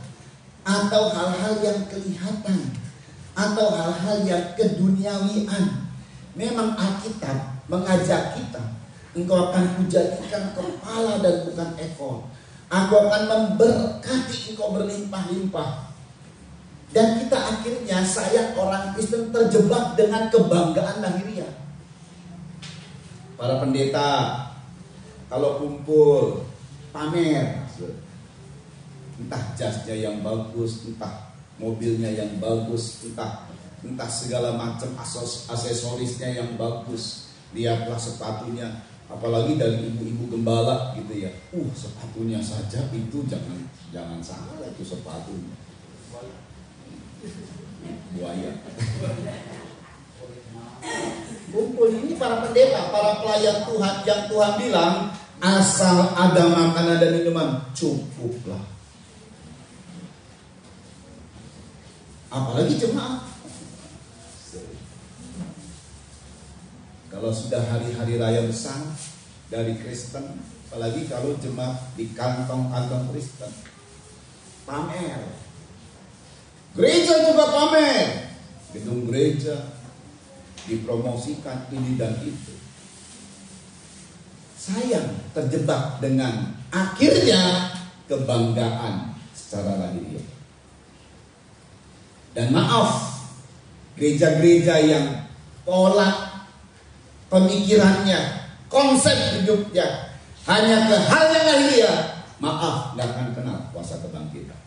Speaker 4: atau hal-hal yang kelihatan atau hal-hal yang keduniawian. Memang Alkitab mengajak kita, engkau akan kujadikan kepala dan bukan ekor. Aku akan memberkati engkau berlimpah-limpah. Dan kita akhirnya, saya orang Kristen terjebak dengan kebanggaan lahiriah. Para pendeta kalau kumpul pamer, entah jasnya yang bagus, entah mobilnya yang bagus, entah segala macam aksesorisnya yang bagus. Lihatlah sepatunya, apalagi dari ibu-ibu gembala gitu ya. Sepatunya saja itu jangan salah, itu sepatunya buaya. Kumpul ini para pendeta, para pelayan Tuhan yang Tuhan bilang asal ada makanan dan minuman cukuplah. Apalagi jemaat. Kalau sudah hari-hari raya besar dari Kristen, apalagi kalau jemaat di kantong-kantong Kristen, pamer. Gereja juga pamer. Gedung gereja dipromosikan ini dan itu. Sayang terjebak dengan akhirnya kebanggaan secara lahiriah. Dan maaf, gereja-gereja yang pola pemikirannya, konsep hidupnya hanya ke hal yang lahiriah, maaf, gak akan kenal kuasa kebangkitan.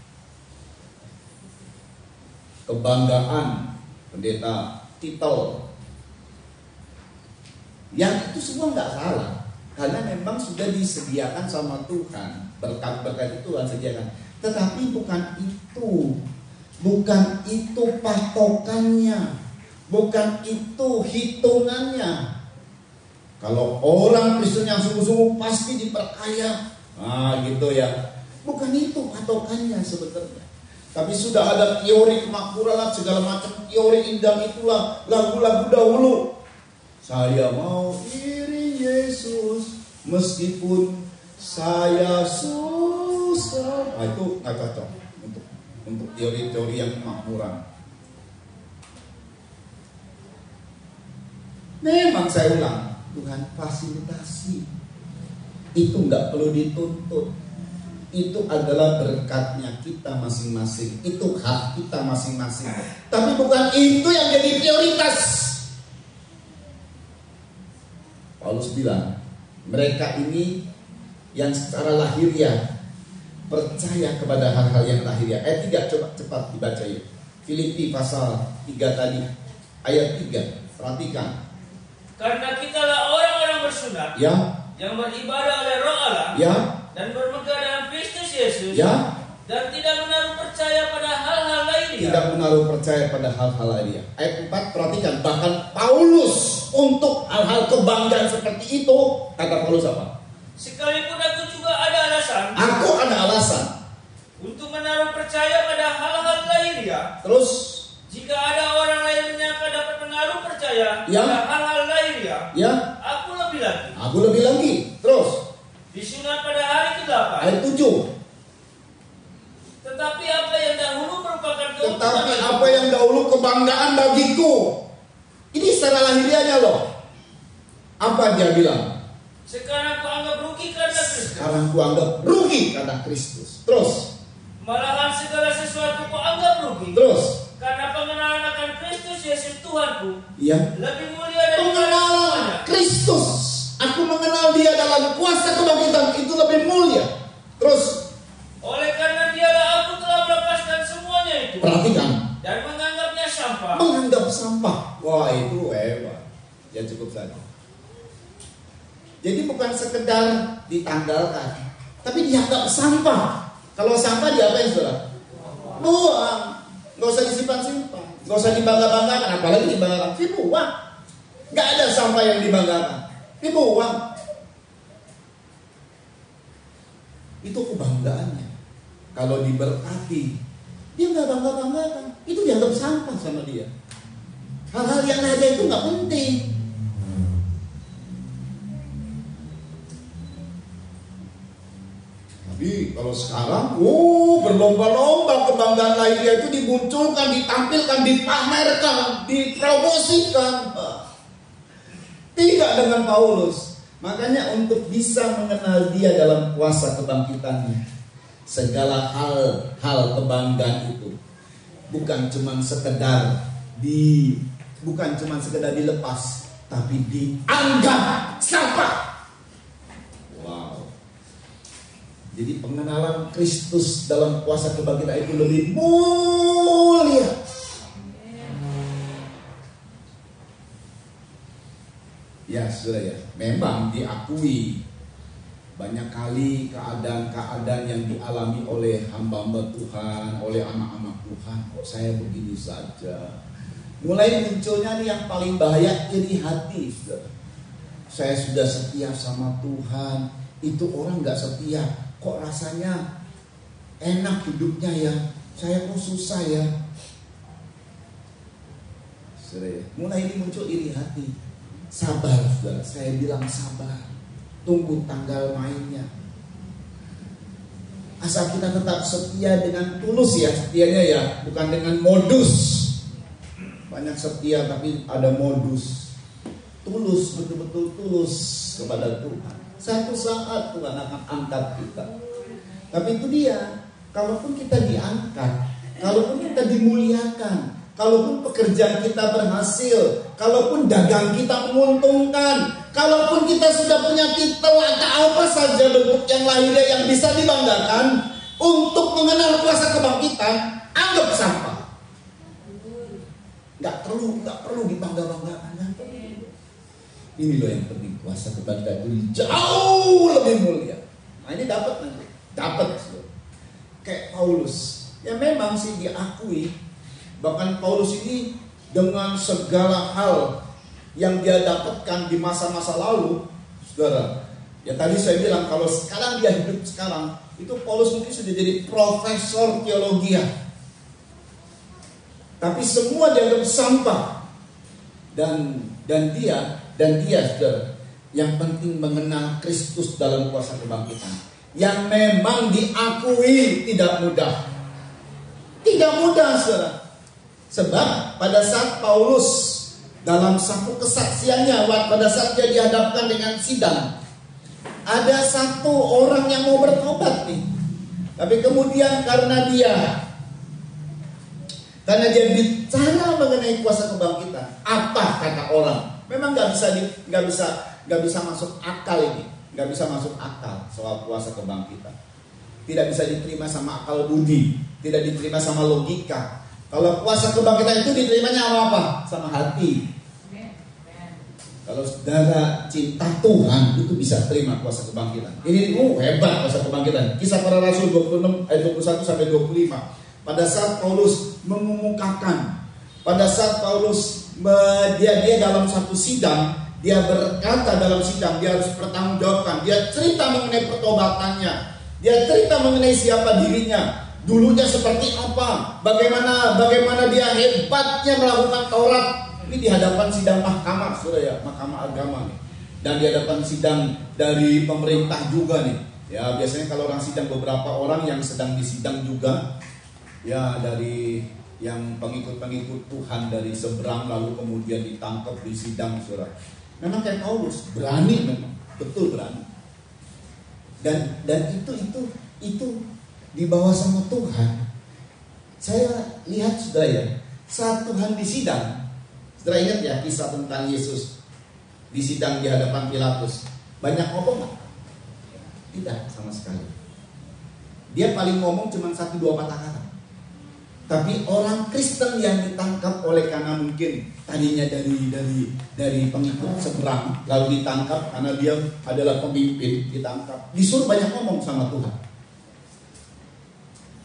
Speaker 4: Kebanggaan pendeta, titel, yang itu semua nggak salah, karena memang sudah disediakan sama Tuhan, berkat-berkat itu Tuhan sediakan. Tetapi bukan itu patokannya, bukan itu hitungannya. Kalau orang Kristen yang sungguh-sungguh pasti diperkaya, gitu ya. Bukan itu patokannya sebenarnya. Tapi sudah ada teori kemakmuran, segala macam teori indah itulah, lagu-lagu dahulu. Saya mau iri Yesus meskipun saya susah. Itu nggak cocok untuk teori-teori yang kemakmuran. Memang saya ulang, Tuhan fasilitasi. Itu nggak perlu dituntut. Itu adalah berkatnya kita masing-masing. Itu hak kita masing-masing. Tapi bukan itu yang jadi prioritas. Paulus bilang, mereka ini yang secara lahiriah percaya kepada hal-hal yang lahiriah. Ayat 3 coba cepat dibaca yuk. Filipi pasal 3 tadi, ayat 3. Perhatikan.
Speaker 1: Karena kitalah orang-orang bersunat,
Speaker 4: Ya.
Speaker 1: yang beribadah oleh Roh Allah,
Speaker 4: Ya.
Speaker 1: dan bermegah dalam Kristus Yesus,
Speaker 4: Ya.
Speaker 1: dan tidak menaruh percaya pada hal-hal lainnya.
Speaker 4: Tidak menaruh percaya pada hal-hal lainnya. Ayat 4 perhatikan, bahkan Paulus untuk hal-hal kebanggaan seperti itu, kata Paulus apa?
Speaker 1: Sekalipun aku juga ada alasan,
Speaker 4: Aku ada alasan.
Speaker 1: untuk menaruh percaya pada hal-hal lainnya.
Speaker 4: Terus,
Speaker 1: Jika ada orang lain menyangka dapat menaruh percaya
Speaker 4: Ya.
Speaker 1: pada hal-hal lainnya,
Speaker 4: ya,
Speaker 1: aku lebih lagi.
Speaker 4: aku lebih lagi. Terus,
Speaker 1: Disunat pada hari ke-8.
Speaker 4: ayat 7.
Speaker 1: Tetapi apa yang dahulu merupakan
Speaker 4: Tetapi
Speaker 1: keuntungan
Speaker 4: apa yang dahulu kebanggaan bagiku. Ini secara lahiriahnya loh. Apa dia bilang?
Speaker 1: sekarang aku anggap rugi karena Kristus.
Speaker 4: Sekarang ku anggap rugi karena Kristus. Terus,
Speaker 1: Malahan segala sesuatu ku anggap rugi
Speaker 4: terus.
Speaker 1: karena pengenalan akan Kristus Yesus Tuhanku
Speaker 4: Ya.
Speaker 1: lebih mulia daripada
Speaker 4: Pengenalan
Speaker 1: semuanya.
Speaker 4: Kristus Aku mengenal dia dalam kuasa kebangkitan, itu lebih mulia. Terus,
Speaker 1: oleh karena dialah aku telah melepaskan semuanya itu.
Speaker 4: perhatikan.
Speaker 1: Dan menganggapnya sampah.
Speaker 4: Menganggap sampah. Wah, itu hebat. Ya cukup saja. Jadi bukan sekedar ditanggalkan, tapi dianggap sampah. Kalau sampah diapain, saudara? Buang. Gak usah disimpan-simpan, gak usah dibangga-banggakan. Apalagi dibanggakan, dibuang. Gak ada sampah yang dibanggakan, dibuang. Itu kebanggaannya. Kalau diberkati, dia gak bangga-banggakan, itu dianggap sampah sama dia. Hal-hal yang ada itu gak penting. Tapi kalau sekarang, berlomba-lomba kebanggaan lahiriah itu dimunculkan, ditampilkan, dipamerkan, dipromosikan. Tidak dengan Paulus. Makanya untuk bisa mengenal dia dalam kuasa kebangkitannya, segala hal kebanggaan itu bukan cuma sekedar dilepas, tapi dianggap sampah. Jadi pengenalan Kristus dalam kuasa kebangkitan itu lebih mulia. Ya sudah ya, memang diakui banyak kali keadaan-keadaan yang dialami oleh hamba-hamba Tuhan, oleh anak-anak Tuhan. Kok saya begini saja? Mulai munculnya nih yang paling bahaya, iri hati. Saya sudah setia sama Tuhan, itu orang gak setia. Kok rasanya enak hidupnya ya, saya kok susah ya. Mulai ini muncul iri hati. Sabar, saudara, saya bilang sabar. Tunggu tanggal mainnya. Asal kita tetap setia dengan tulus ya, setianya ya, bukan dengan modus. Banyak setia tapi ada modus. Tulus, betul-betul tulus kepada Tuhan. Satu saat Tuhan akan angkat kita. Tapi itu dia, kalaupun kita diangkat, kalaupun kita dimuliakan, kalaupun pekerjaan kita berhasil, kalaupun dagang kita menguntungkan, kalaupun kita sudah punya titel atau apa saja bentuk yang lahiriah yang bisa dibanggakan, untuk mengenal kuasa kebangkitan, anggap sampah. Gak perlu dibangga-banggakan. Ini loh yang penting, kuasa kebangkitan itu jauh lebih mulia. Nah ini dapat nanti, dapat. Kayak Paulus, ya memang sih diakui. Bahkan Paulus ini dengan segala hal yang dia dapatkan di masa-masa lalu, saudara. Ya tadi saya bilang kalau sekarang dia hidup sekarang, itu Paulus mungkin sudah jadi profesor teologi. Tapi semua dianggap sampah. Dan dia saudara, yang penting mengenal Kristus dalam kuasa kebangkitan, yang memang diakui tidak mudah. Tidak mudah, saudara. Sebab pada saat Paulus dalam satu kesaksiannya, pada saat dia dihadapkan dengan sidang, ada satu orang yang mau bertobat nih. Tapi kemudian karena dia bicara mengenai kuasa kebangkitan, apa kata orang? Memang nggak bisa masuk akal ini, nggak bisa masuk akal soal kuasa kebangkitan. Tidak bisa diterima sama akal budi, tidak diterima sama logika. Kalau kuasa kebangkitan itu diterimanya apa? Sama hati. Kalau saudara cinta Tuhan, itu bisa terima kuasa kebangkitan. Ini hebat kuasa kebangkitan. Kisah Para Rasul 26 ayat 21 sampai 25. Pada saat Paulus mengumumkakan, pada saat Paulus dia dalam satu sidang, dia berkata dalam sidang, dia harus bertanggungjawabkan. Dia cerita mengenai pertobatannya, dia cerita mengenai siapa dirinya, dulunya seperti apa, bagaimana dia hebatnya melakukan Taurat. Ini di hadapan sidang mahkamah, saudara ya, mahkamah agama nih. Dan di hadapan sidang dari pemerintah juga nih. Ya biasanya kalau orang sidang beberapa orang yang sedang disidang juga, ya dari yang pengikut-pengikut Tuhan dari seberang lalu kemudian ditangkap di sidang, saudara. Memang kayak Paulus, berani memang, betul berani. Dan itu dibawa sama Tuhan. Saya lihat saudara ya, saat Tuhan di sidang, saudara ingat ya kisah tentang Yesus di sidang di hadapan Pilatus. Banyak ngomong nggak? Tidak sama sekali. Dia paling ngomong cuma 1-2 patah kata. Tapi orang Kristen yang ditangkap oleh karena mungkin tadinya dari pengikut seberang, lalu ditangkap karena dia adalah pemimpin, ditangkap, disuruh banyak ngomong sama Tuhan.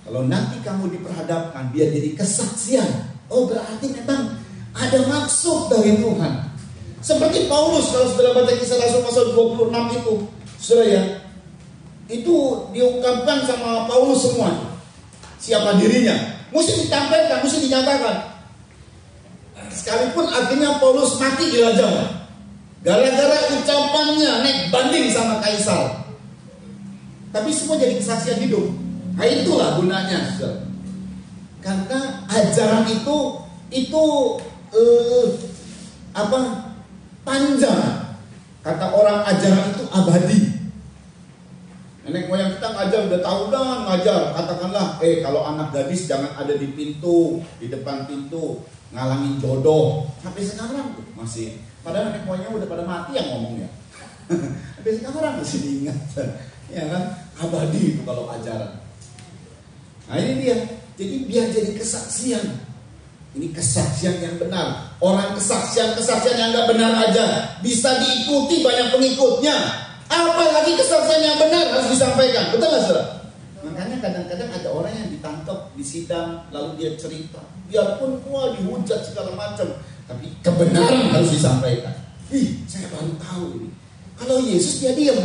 Speaker 4: Kalau nanti kamu diperhadapkan, dia jadi kesaksian. Oh, berarti memang ada maksud dari Tuhan. Seperti Paulus, kalau saudara baca Kisah Rasul pasal 26 itu, saudara ya, itu diungkapkan sama Paulus semua. Siapa dirinya? Mesti ditampilkan, mesti dinyatakan. Sekalipun akhirnya Paulus mati di lajang, gara-gara ucapannya naik banding sama Kaisar. Tapi semua jadi kesaksian hidup. Nah, itulah gunanya, saudara. Karena ajaran itu panjang. Kata orang ajaran itu abadi. Nenek moyang kita ngajar udah tahunan ngajar. Katakanlah, kalau anak gadis jangan ada di pintu, di depan pintu, ngalangin jodoh. Sampai sekarang tuh masih. Padahal nenek moyangnya udah pada mati yang ngomongnya. Sampai sekarang masih diingat. Ya kan? Abadi itu kalau ajaran. Nah ini dia. Jadi biar jadi kesaksian. Ini kesaksian yang benar. Orang kesaksian yang gak benar aja bisa diikuti banyak pengikutnya. Apalagi kesaksian yang benar harus disampaikan. Betul gak saudara? Makanya kadang-kadang ada orang yang ditangkap di sidang, lalu dia cerita. Biarpun dihujat segala macam, tapi kebenaran harus disampaikan. Saya baru tahu ini. Kalau Yesus dia diam.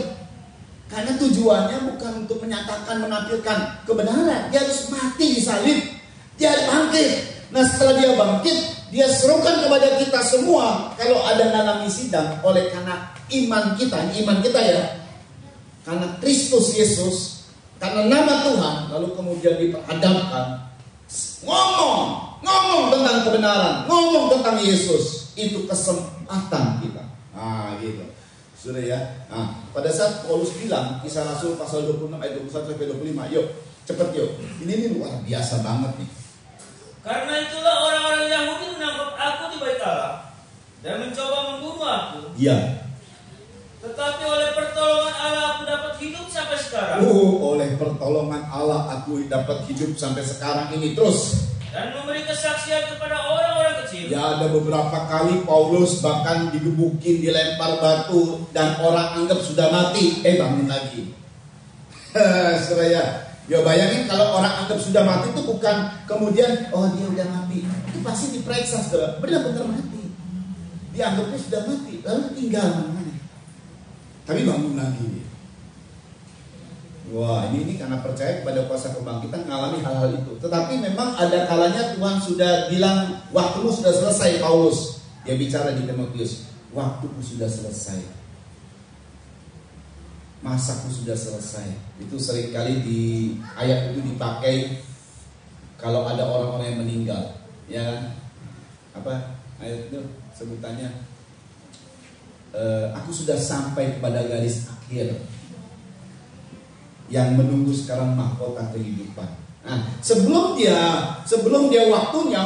Speaker 4: Karena tujuannya bukan untuk menyatakan, menampilkan kebenaran. Dia harus mati di salib. Dia bangkit. Nah setelah dia bangkit, dia serukan kepada kita semua. Kalau ada ngalami sidang oleh karena iman kita ya. Karena Kristus Yesus, karena nama Tuhan, lalu kemudian diperhadapkan. Ngomong tentang kebenaran, ngomong tentang Yesus. Itu kesempatan kita. Nah gitu. Sudah ya. Nah, pada saat Paulus bilang Kisah Rasul pasal 26 ayat 21 sampai 25, yuk, cepet yuk. Ini luar biasa banget nih.
Speaker 1: Karena itulah orang-orang Yahudi menangkap aku di Bait Allah dan mencoba membunuh aku.
Speaker 4: Iya.
Speaker 1: Tetapi oleh pertolongan Allah aku dapat hidup sampai sekarang.
Speaker 4: Oleh pertolongan Allah aku dapat hidup sampai sekarang ini terus.
Speaker 1: Dan memberi kesaksian kepada orang-orang kecil.
Speaker 4: Ya ada beberapa kali Paulus bahkan digebukin, dilempar batu dan orang anggap sudah mati, bangun lagi. Saudara ya bayangin kalau orang anggap sudah mati itu bukan kemudian dia udah mati. Itu pasti diperiksa saudara, benar-benar mati. Dianggapnya sudah mati, lalu tinggal namanya. Tapi bangun lagi dia. Wah ini karena percaya kepada kuasa kebangkitan mengalami hal-hal itu. Tetapi memang ada kalanya Tuhan sudah bilang waktumu sudah selesai Paulus. Dia bicara di Timotius, waktuku sudah selesai, masaku sudah selesai. Itu seringkali di ayat itu dipakai kalau ada orang-orang yang meninggal, ya kan? Apa ayat itu sebutannya? Aku sudah sampai kepada garis akhir. Yang menunggu sekarang mahkota kehidupan. Nah, sebelum dia waktunya,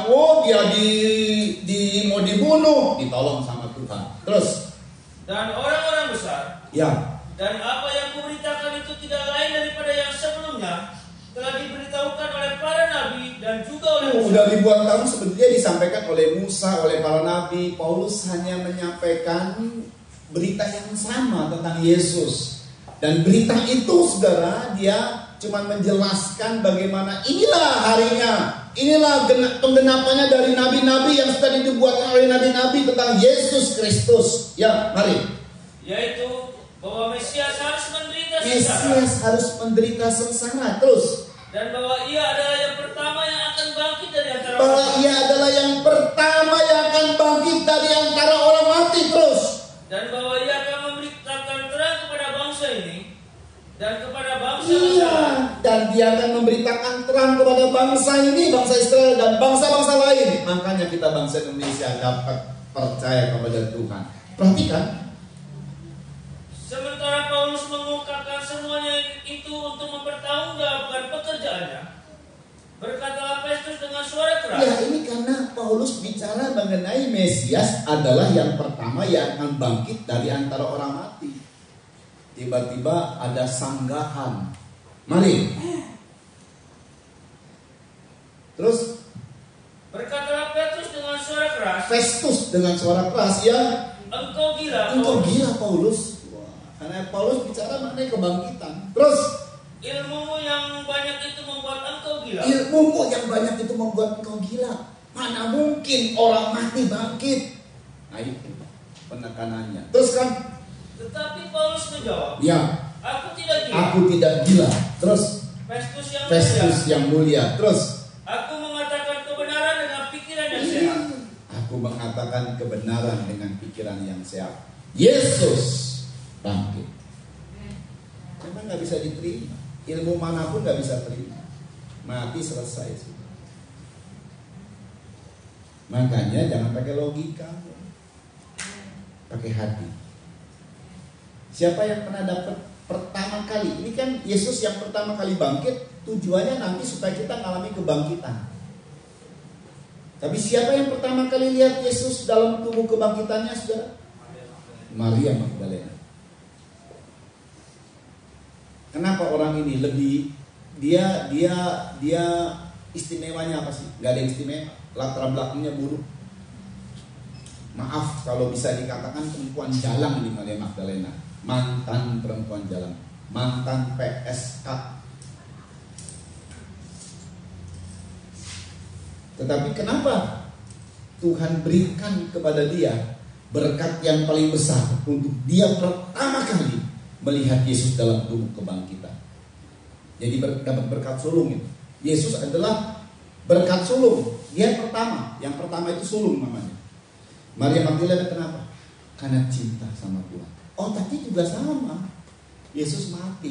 Speaker 4: dia mau dibunuh, ditolong sama Tuhan. Terus.
Speaker 1: Dan orang-orang besar.
Speaker 4: Ya.
Speaker 1: Dan apa yang kuberitakan itu tidak lain daripada yang sebelumnya telah diberitahukan oleh para nabi dan juga oleh Musa.
Speaker 4: Udah ribuan tahun sebetulnya disampaikan oleh Musa, oleh para nabi. Paulus hanya menyampaikan berita yang sama tentang Yesus. Dan berita itu saudara, dia cuma menjelaskan bagaimana inilah harinya, inilah penggenapannya dari nabi-nabi yang sudah dibuatkan oleh nabi-nabi tentang Yesus Kristus. Ya, mari.
Speaker 1: Yaitu bahwa Mesias harus menderita sengsara.
Speaker 4: Mesias harus menderita sengsara. Terus.
Speaker 1: Dan bahwa ia adalah yang pertama yang akan bangkit dari antara orang mati.
Speaker 4: Bahwa ia adalah yang pertama yang akan bangkit dari antara orang mati. Terus.
Speaker 1: Dan bahwa ia akan memberitakan terang kepada bangsa ini dan kepada bangsa-bangsa lain.
Speaker 4: Dan dia akan memberitakan terang kepada bangsa ini, bangsa Israel dan bangsa-bangsa lain. Makanya kita bangsa Indonesia dapat percaya kepada Tuhan. Perhatikan.
Speaker 1: Sementara Paulus mengungkapkan semuanya itu untuk mempertanggungjawabkan pekerjaannya, berkatalah Festus dengan suara keras.
Speaker 4: Ya ini karena Paulus bicara mengenai Mesias adalah yang pertama yang akan bangkit dari antara orang mati. Tiba-tiba ada sanggahan. Mari. Terus
Speaker 1: Berkatalah Petrus dengan suara keras,
Speaker 4: Festus dengan suara keras, ya,
Speaker 1: engkau gila,
Speaker 4: engkau
Speaker 1: Paulus.
Speaker 4: gila Paulus. Wah, karena Paulus bicara mengenai kebangkitan. Terus
Speaker 1: Ilmumu yang banyak itu membuat engkau gila.
Speaker 4: ilmumu yang banyak itu membuat engkau gila. Mana mungkin orang mati bangkit? Nah itu penekanannya. Terus kan,
Speaker 1: Tetapi Paulus menjawab,
Speaker 4: ya,
Speaker 1: aku tidak gila.
Speaker 4: aku tidak gila. Terus
Speaker 1: Festus yang
Speaker 4: Festus
Speaker 1: mulia,
Speaker 4: yang mulia. Terus
Speaker 1: aku mengatakan kebenaran dengan pikiran yang sehat.
Speaker 4: aku mengatakan kebenaran dengan pikiran yang sehat. Yesus bangkit. Memang nggak bisa diterima. Ilmu manapun nggak bisa terima. Mati selesai sudah. Makanya jangan pakai logika, pakai hati. Siapa yang pernah dapat pertama kali? Ini kan Yesus yang pertama kali bangkit. Tujuannya nanti supaya kita mengalami kebangkitan. Tapi siapa yang pertama kali lihat Yesus dalam tubuh kebangkitannya, saudara? Maria Magdalena. Kenapa orang ini lebih dia istimewanya apa sih? Gak ada yang istimewa. Latar belakangnya buruk. Maaf kalau bisa dikatakan perempuan jalang ini Maria Magdalena. Mantan perempuan jalang, mantan PSK. Tetapi kenapa Tuhan berikan kepada dia berkat yang paling besar untuk dia pertama kali melihat Yesus dalam tubuh kebangkitan. Jadi dapat berkat sulung itu. Yesus adalah berkat sulung. Dia pertama, yang pertama itu sulung namanya. Maria Magdalena kenapa? Karena cinta sama Tuhan. Oh, tapi juga sama. Yesus mati.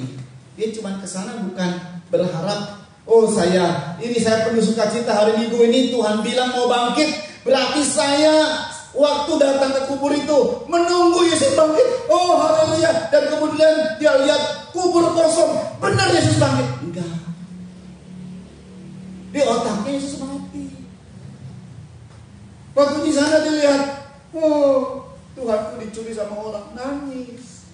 Speaker 4: Dia cuma kesana bukan berharap, oh saya penuh sukacita hari Minggu ini Tuhan bilang mau bangkit, berarti saya waktu datang ke kubur itu menunggu Yesus bangkit. Oh haleluya. Dan kemudian dia lihat kubur kosong, benar Yesus bangkit. Enggak. Di otaknya Yesus mati. Waktu di sana dilihat, oh Tuhanku dicuri sama orang, nangis.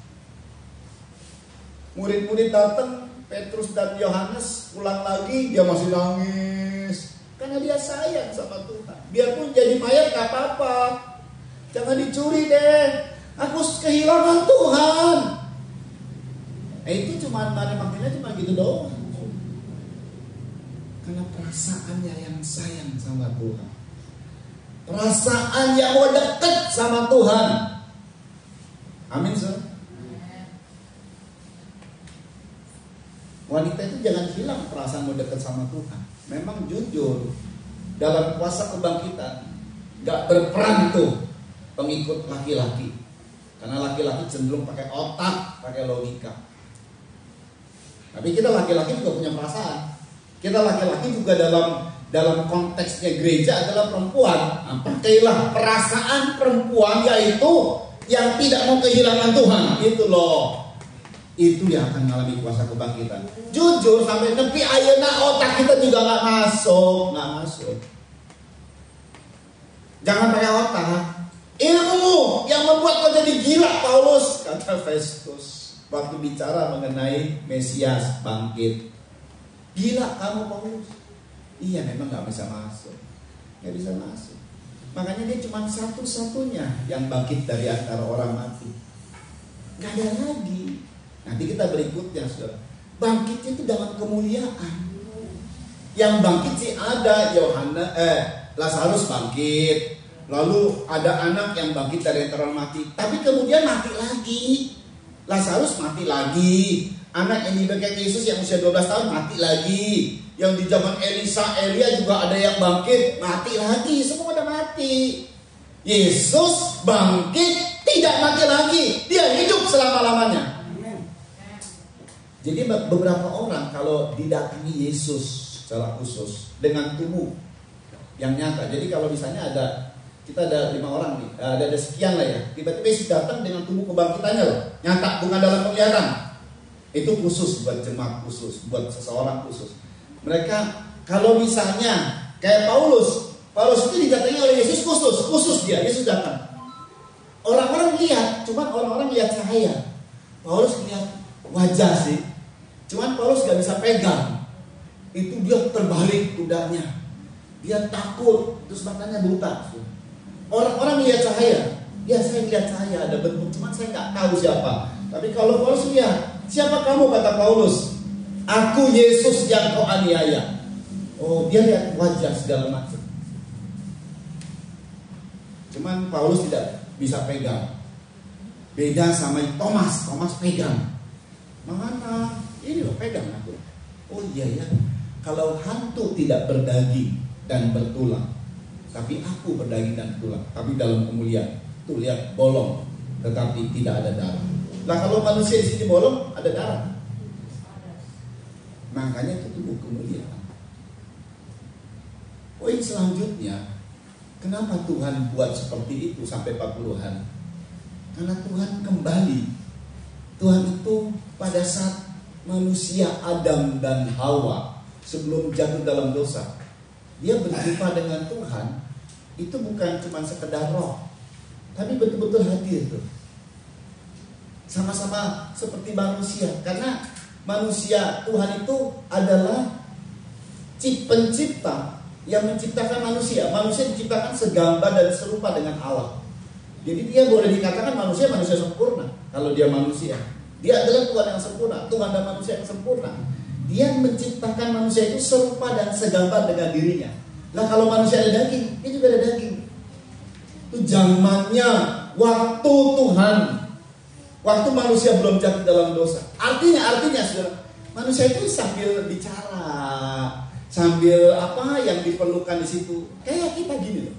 Speaker 4: Murid-murid datang, Petrus dan Yohanes pulang lagi, dia masih nangis. Karena dia sayang sama Tuhan. Biarpun jadi mayat gak apa-apa, jangan dicuri deh. Aku kehilangan Tuhan. Itu cuma Maria Magdalena cuma gitu doang. Karena perasaannya yang sayang sama Tuhan. Perasaan yang mau dekat sama Tuhan. Amin, saudara. Wanita itu jangan hilang perasaan mau dekat sama Tuhan. Memang jujur, dalam kuasa kebangkitan gak berperan tuh pengikut laki-laki. Karena laki-laki cenderung pakai otak, pakai logika. Tapi kita laki-laki juga punya perasaan. Kita laki-laki juga dalam konteksnya gereja adalah perempuan. Nah, pakailah perasaan perempuan, yaitu yang tidak mau kehilangan Tuhan. Itu loh. Itu yang akan mengalami kuasa kebangkitan. Jujur sampai nepi ayeuna otak kita juga nggak masuk. Jangan pakai otak. Ilmu yang membuat kau jadi gila, Paulus, kata Festus waktu bicara mengenai Mesias bangkit. Gila kamu, Paulus. Iya, memang nggak bisa masuk. Nggak bisa masuk. Makanya dia cuma satu-satunya yang bangkit dari antara orang mati. Nggak ada lagi. Nanti kita berikutnya, saudara. Bangkit itu dalam kemuliaan. Yang bangkit sih ada Lazarus bangkit. Lalu ada anak yang bangkit dari antara orang mati. Tapi kemudian mati lagi. Lazarus mati lagi. Anak yang dipakai Yesus yang usia 12 tahun mati lagi. Yang di zaman Elia juga ada yang bangkit, mati lagi. Semua udah mati. Yesus bangkit, tidak mati lagi. Dia hidup selama-lamanya. Jadi beberapa orang kalau didatangi Yesus secara khusus dengan tubuh yang nyata. Jadi kalau misalnya kita ada 5 orang nih, ada sekian lah ya. Tiba-tiba Yesus datang dengan tubuh kebangkitannya loh, nyata, bukan dalam penglihatan. Itu khusus buat jemaat khusus, buat seseorang khusus. Mereka kalau misalnya kayak Paulus itu didatangi oleh Yesus khusus dia, Yesus datang. Orang-orang lihat, cuman orang-orang lihat cahaya. Paulus lihat wajah sih, cuman Paulus gak bisa pegang. Itu dia terbalik kudanya, dia takut, terus matanya buta. Orang-orang lihat cahaya, ya saya lihat cahaya ada bentuk, cuman saya nggak tahu siapa. Tapi kalau Paulus lihat, siapa kamu, kata Paulus? Aku Yesus yang kau aniaya. Oh, dia lihat wajah segala macam. Cuman Paulus tidak bisa pegang. Beda sama Thomas. Thomas pegang. Mana? Ini loh, pegang aku. Oh iya ya. Kalau hantu tidak berdaging dan bertulang, tapi aku berdaging dan tulang, tapi dalam kemuliaan. Tuh lihat, bolong, tetapi tidak ada darah. Nah kalau manusia di sini bolong, ada darah. Makanya itu tubuh kemuliaan. Poin selanjutnya, kenapa Tuhan buat seperti itu sampai 40 hari? Karena Tuhan kembali. Tuhan itu pada saat manusia Adam dan Hawa sebelum jatuh dalam dosa, dia berjumpa dengan Tuhan. Itu bukan cuma sekedar roh, tapi betul-betul hadir tuh. Sama-sama seperti manusia. Karena manusia, Tuhan itu adalah pencipta yang menciptakan manusia. Manusia diciptakan segambar dan serupa dengan Allah. Jadi dia boleh dikatakan manusia sempurna. Kalau dia manusia, dia adalah Tuhan yang sempurna, Tuhan dan manusia yang sempurna. Dia menciptakan manusia itu serupa dan segambar dengan dirinya. Nah kalau manusia ada daging, dia juga ada daging. Itu zamannya, waktu Tuhan, waktu manusia belum jatuh dalam dosa. Artinya saudara, manusia itu sambil bicara, sambil apa yang diperlukan di situ, kayak kita gini loh.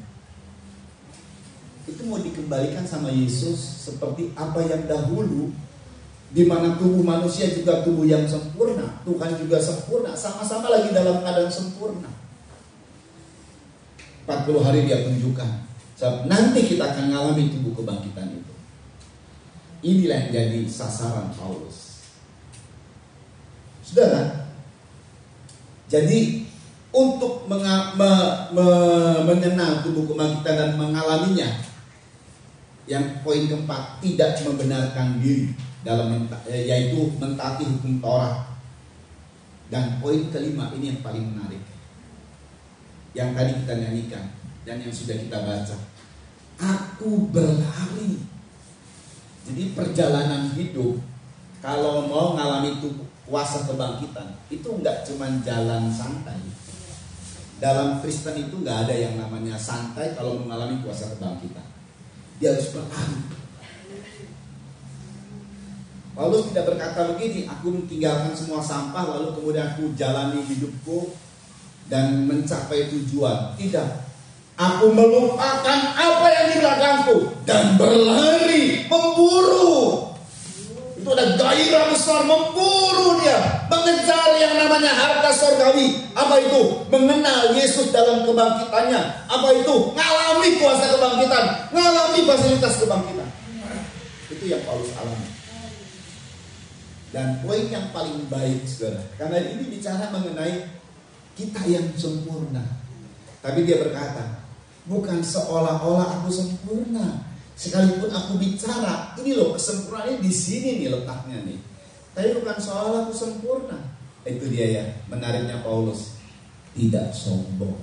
Speaker 4: Itu mau dikembalikan sama Yesus seperti apa yang dahulu, di mana tubuh manusia juga tubuh yang sempurna, Tuhan juga sempurna, sama-sama lagi dalam keadaan sempurna. 40 hari dia tunjukkan, sebab nanti kita akan mengalami tubuh kebangkitan itu. Inilah yang jadi sasaran Paulus. Saudara, jadi untuk mengenal tubuh kebangkitan dan mengalaminya, yang poin keempat, tidak membenarkan diri dalam yaitu mentaati hukum Taurat. Dan poin kelima, ini yang paling menarik, yang tadi kita nyanyikan dan yang sudah kita baca. Aku berlari. Jadi perjalanan hidup, kalau mau mengalami itu kuasa kebangkitan, itu enggak cuma jalan santai. Dalam Kristen itu enggak ada yang namanya santai kalau mengalami kuasa kebangkitan. Dia harus berlari. Paulus tidak berkata begini, aku meninggalkan semua sampah lalu kemudian aku jalani hidupku dan mencapai tujuan. Tidak. Aku melupakan apa yang di belakangku dan berlari, memburu. Itu ada gairah besar, memburu dia, mengejar yang namanya harta surgawi. Apa itu? Mengenal Yesus dalam kebangkitannya. Apa itu? Ngalami kuasa kebangkitan, ngalami fasilitas kebangkitan. Itu yang Paulus alami. Dan poin yang paling baik, saudara, karena ini bicara mengenai kita yang sempurna. Tapi dia berkata, bukan seolah-olah aku sempurna. Sekalipun aku bicara, ini loh kesempurnaannya di sini nih letaknya nih. Tapi bukan seolah aku sempurna. Itu dia ya, menariknya Paulus. Tidak sombong.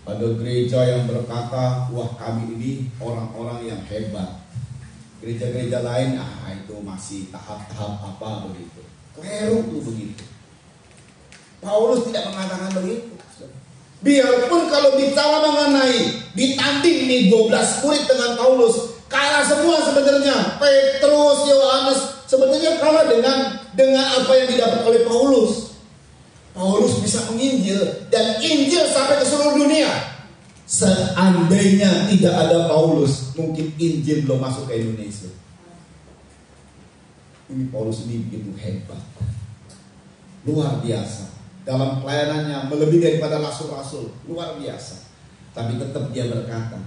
Speaker 4: Ada gereja yang berkata, wah kami ini orang-orang yang hebat. Gereja-gereja lain, itu masih tahap-tahap apa begitu. Keliru tuh begitu. Paulus tidak mengatakan begitu. Biarpun kalau bicara mengenai ditanding nih 12 murid dengan Paulus, kalah semua sebenarnya. Petrus, Yohanes sebenarnya kalah dengan apa yang didapat oleh Paulus. Paulus bisa menginjil dan Injil sampai ke seluruh dunia. Seandainya tidak ada Paulus, mungkin Injil belum masuk ke Indonesia. Ini Paulus ini begitu hebat, luar biasa. Dalam pelayanannya melebihi daripada rasul-rasul, luar biasa. Tapi tetap dia berkata,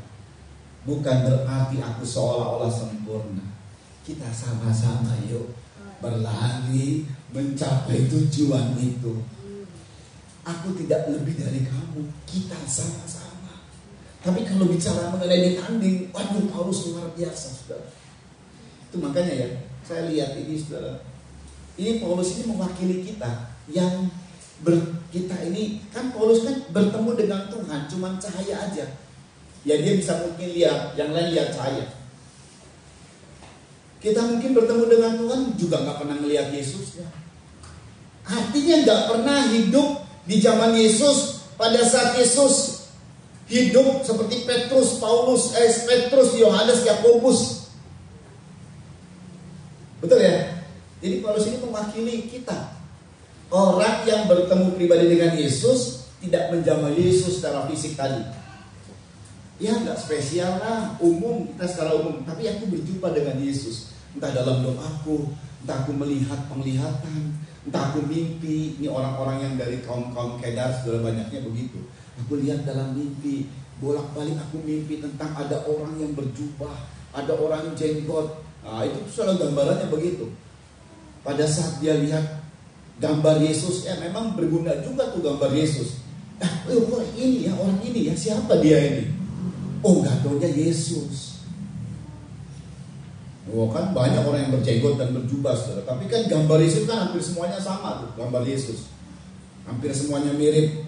Speaker 4: bukan berarti aku seolah-olah sempurna. Kita sama-sama yuk berlari mencapai tujuan itu. Aku tidak lebih dari kamu, kita sama-sama. Tapi kalau bicara mengenai ditanding, waduh Paulus luar biasa, saudara. Itu makanya ya, Saya lihat ini saudara. Ini Paulus ini mewakili kita yang kita ini kan Paulus kan bertemu dengan Tuhan cuman cahaya aja. Ya dia bisa mungkin lihat, yang lain lihat cahaya. Kita mungkin bertemu dengan Tuhan juga nggak pernah melihat Yesus ya. Artinya nggak pernah hidup di zaman Yesus pada saat Yesus hidup seperti Petrus, Yohanes, Yakobus. Betul ya? Jadi Paulus ini mewakili kita. Orang yang bertemu pribadi dengan Yesus tidak menjamah Yesus secara fisik tadi. Ya nggak spesial lah, umum, kita secara umum. Tapi aku berjumpa dengan Yesus. Entah dalam doaku, entah aku melihat penglihatan, entah aku mimpi. Ini orang-orang yang dari kaum-kaum Kedar sudah banyaknya begitu. Aku lihat dalam mimpi, bolak-balik aku mimpi tentang ada orang yang berjubah, ada orang jenggot. Nah, itu selalu gambarannya begitu. Pada saat dia lihat gambar Yesus, ya memang berguna juga tuh gambar Yesus. Ini ya orang ini ya, siapa dia ini? Oh, gak taunya Yesus. Oh kan banyak orang yang berjenggot dan berjubah, saudara. Tapi kan gambar Yesus kan hampir semuanya sama tuh, gambar Yesus. Hampir semuanya mirip.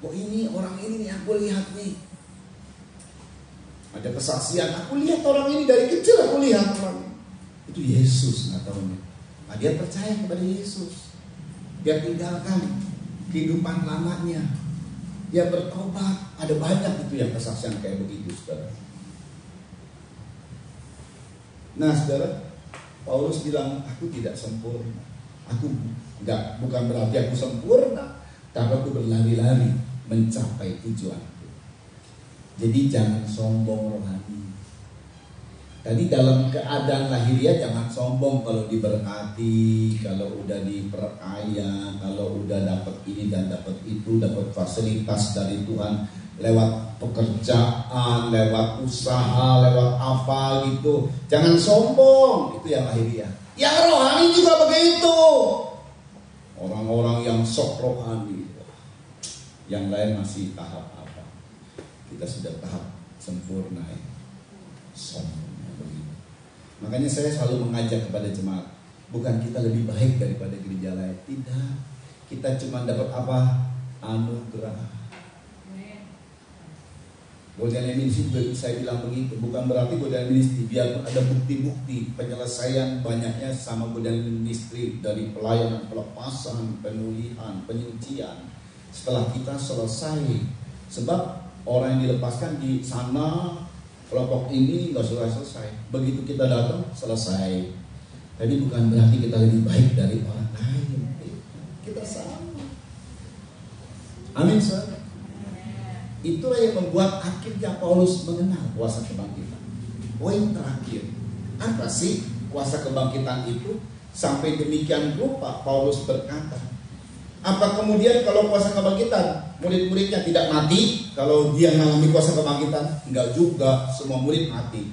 Speaker 4: Oh ini orang ini nih aku lihat nih. Ada kesaksian, aku lihat orang ini dari kecil aku lihat orang ini. Itu Yesus nggak tahunya. Nah, dia percaya kepada Yesus. Dia tinggalkan kehidupan lamanya. Dia bertobat. Ada banyak itu yang kesaksian kayak begitu, saudara. Nah, saudara, Paulus bilang, aku tidak sempurna. Bukan berarti aku sempurna, tapi aku berlari-lari mencapai tujuanku. Jadi jangan sombong rohani. Tadi dalam keadaan lahiriah jangan sombong kalau diberkati, kalau udah diperkaya, kalau udah dapat ini dan dapat itu, dapat fasilitas dari Tuhan lewat pekerjaan, lewat usaha, lewat apa gitu. Jangan sombong, itu yang lahiriah. Yang rohani juga begitu. Orang-orang yang sok rohani, yang lain masih tahap apa? Kita sudah tahap sempurna ya. Sombong. Makanya saya selalu mengajak kepada jemaat, bukan kita lebih baik daripada gereja lain, tidak. Kita cuma dapat apa? Anugerah. Godaan ministry juga saya bilang begitu, bukan berarti godaan ministry biar ada bukti-bukti penyelesaian banyaknya sama godaan ministry dari pelayanan, pelepasan, pemulihan, penyucian. Setelah kita selesai, sebab orang yang dilepaskan di sana kelompok ini nggak selesai. Begitu kita datang selesai. Jadi bukan berarti kita lebih baik dari orang lain. Kita sama. Amin, saudara. Itulah yang membuat akhirnya Paulus mengenal kuasa kebangkitan. Poin terakhir, apa sih kuasa kebangkitan itu? Sampai demikian rupa Paulus berkata, apa kemudian kalau kuasa kebangkitan murid-muridnya tidak mati kalau dia mengalami kuasa kebangkitan? Enggak juga, semua murid mati.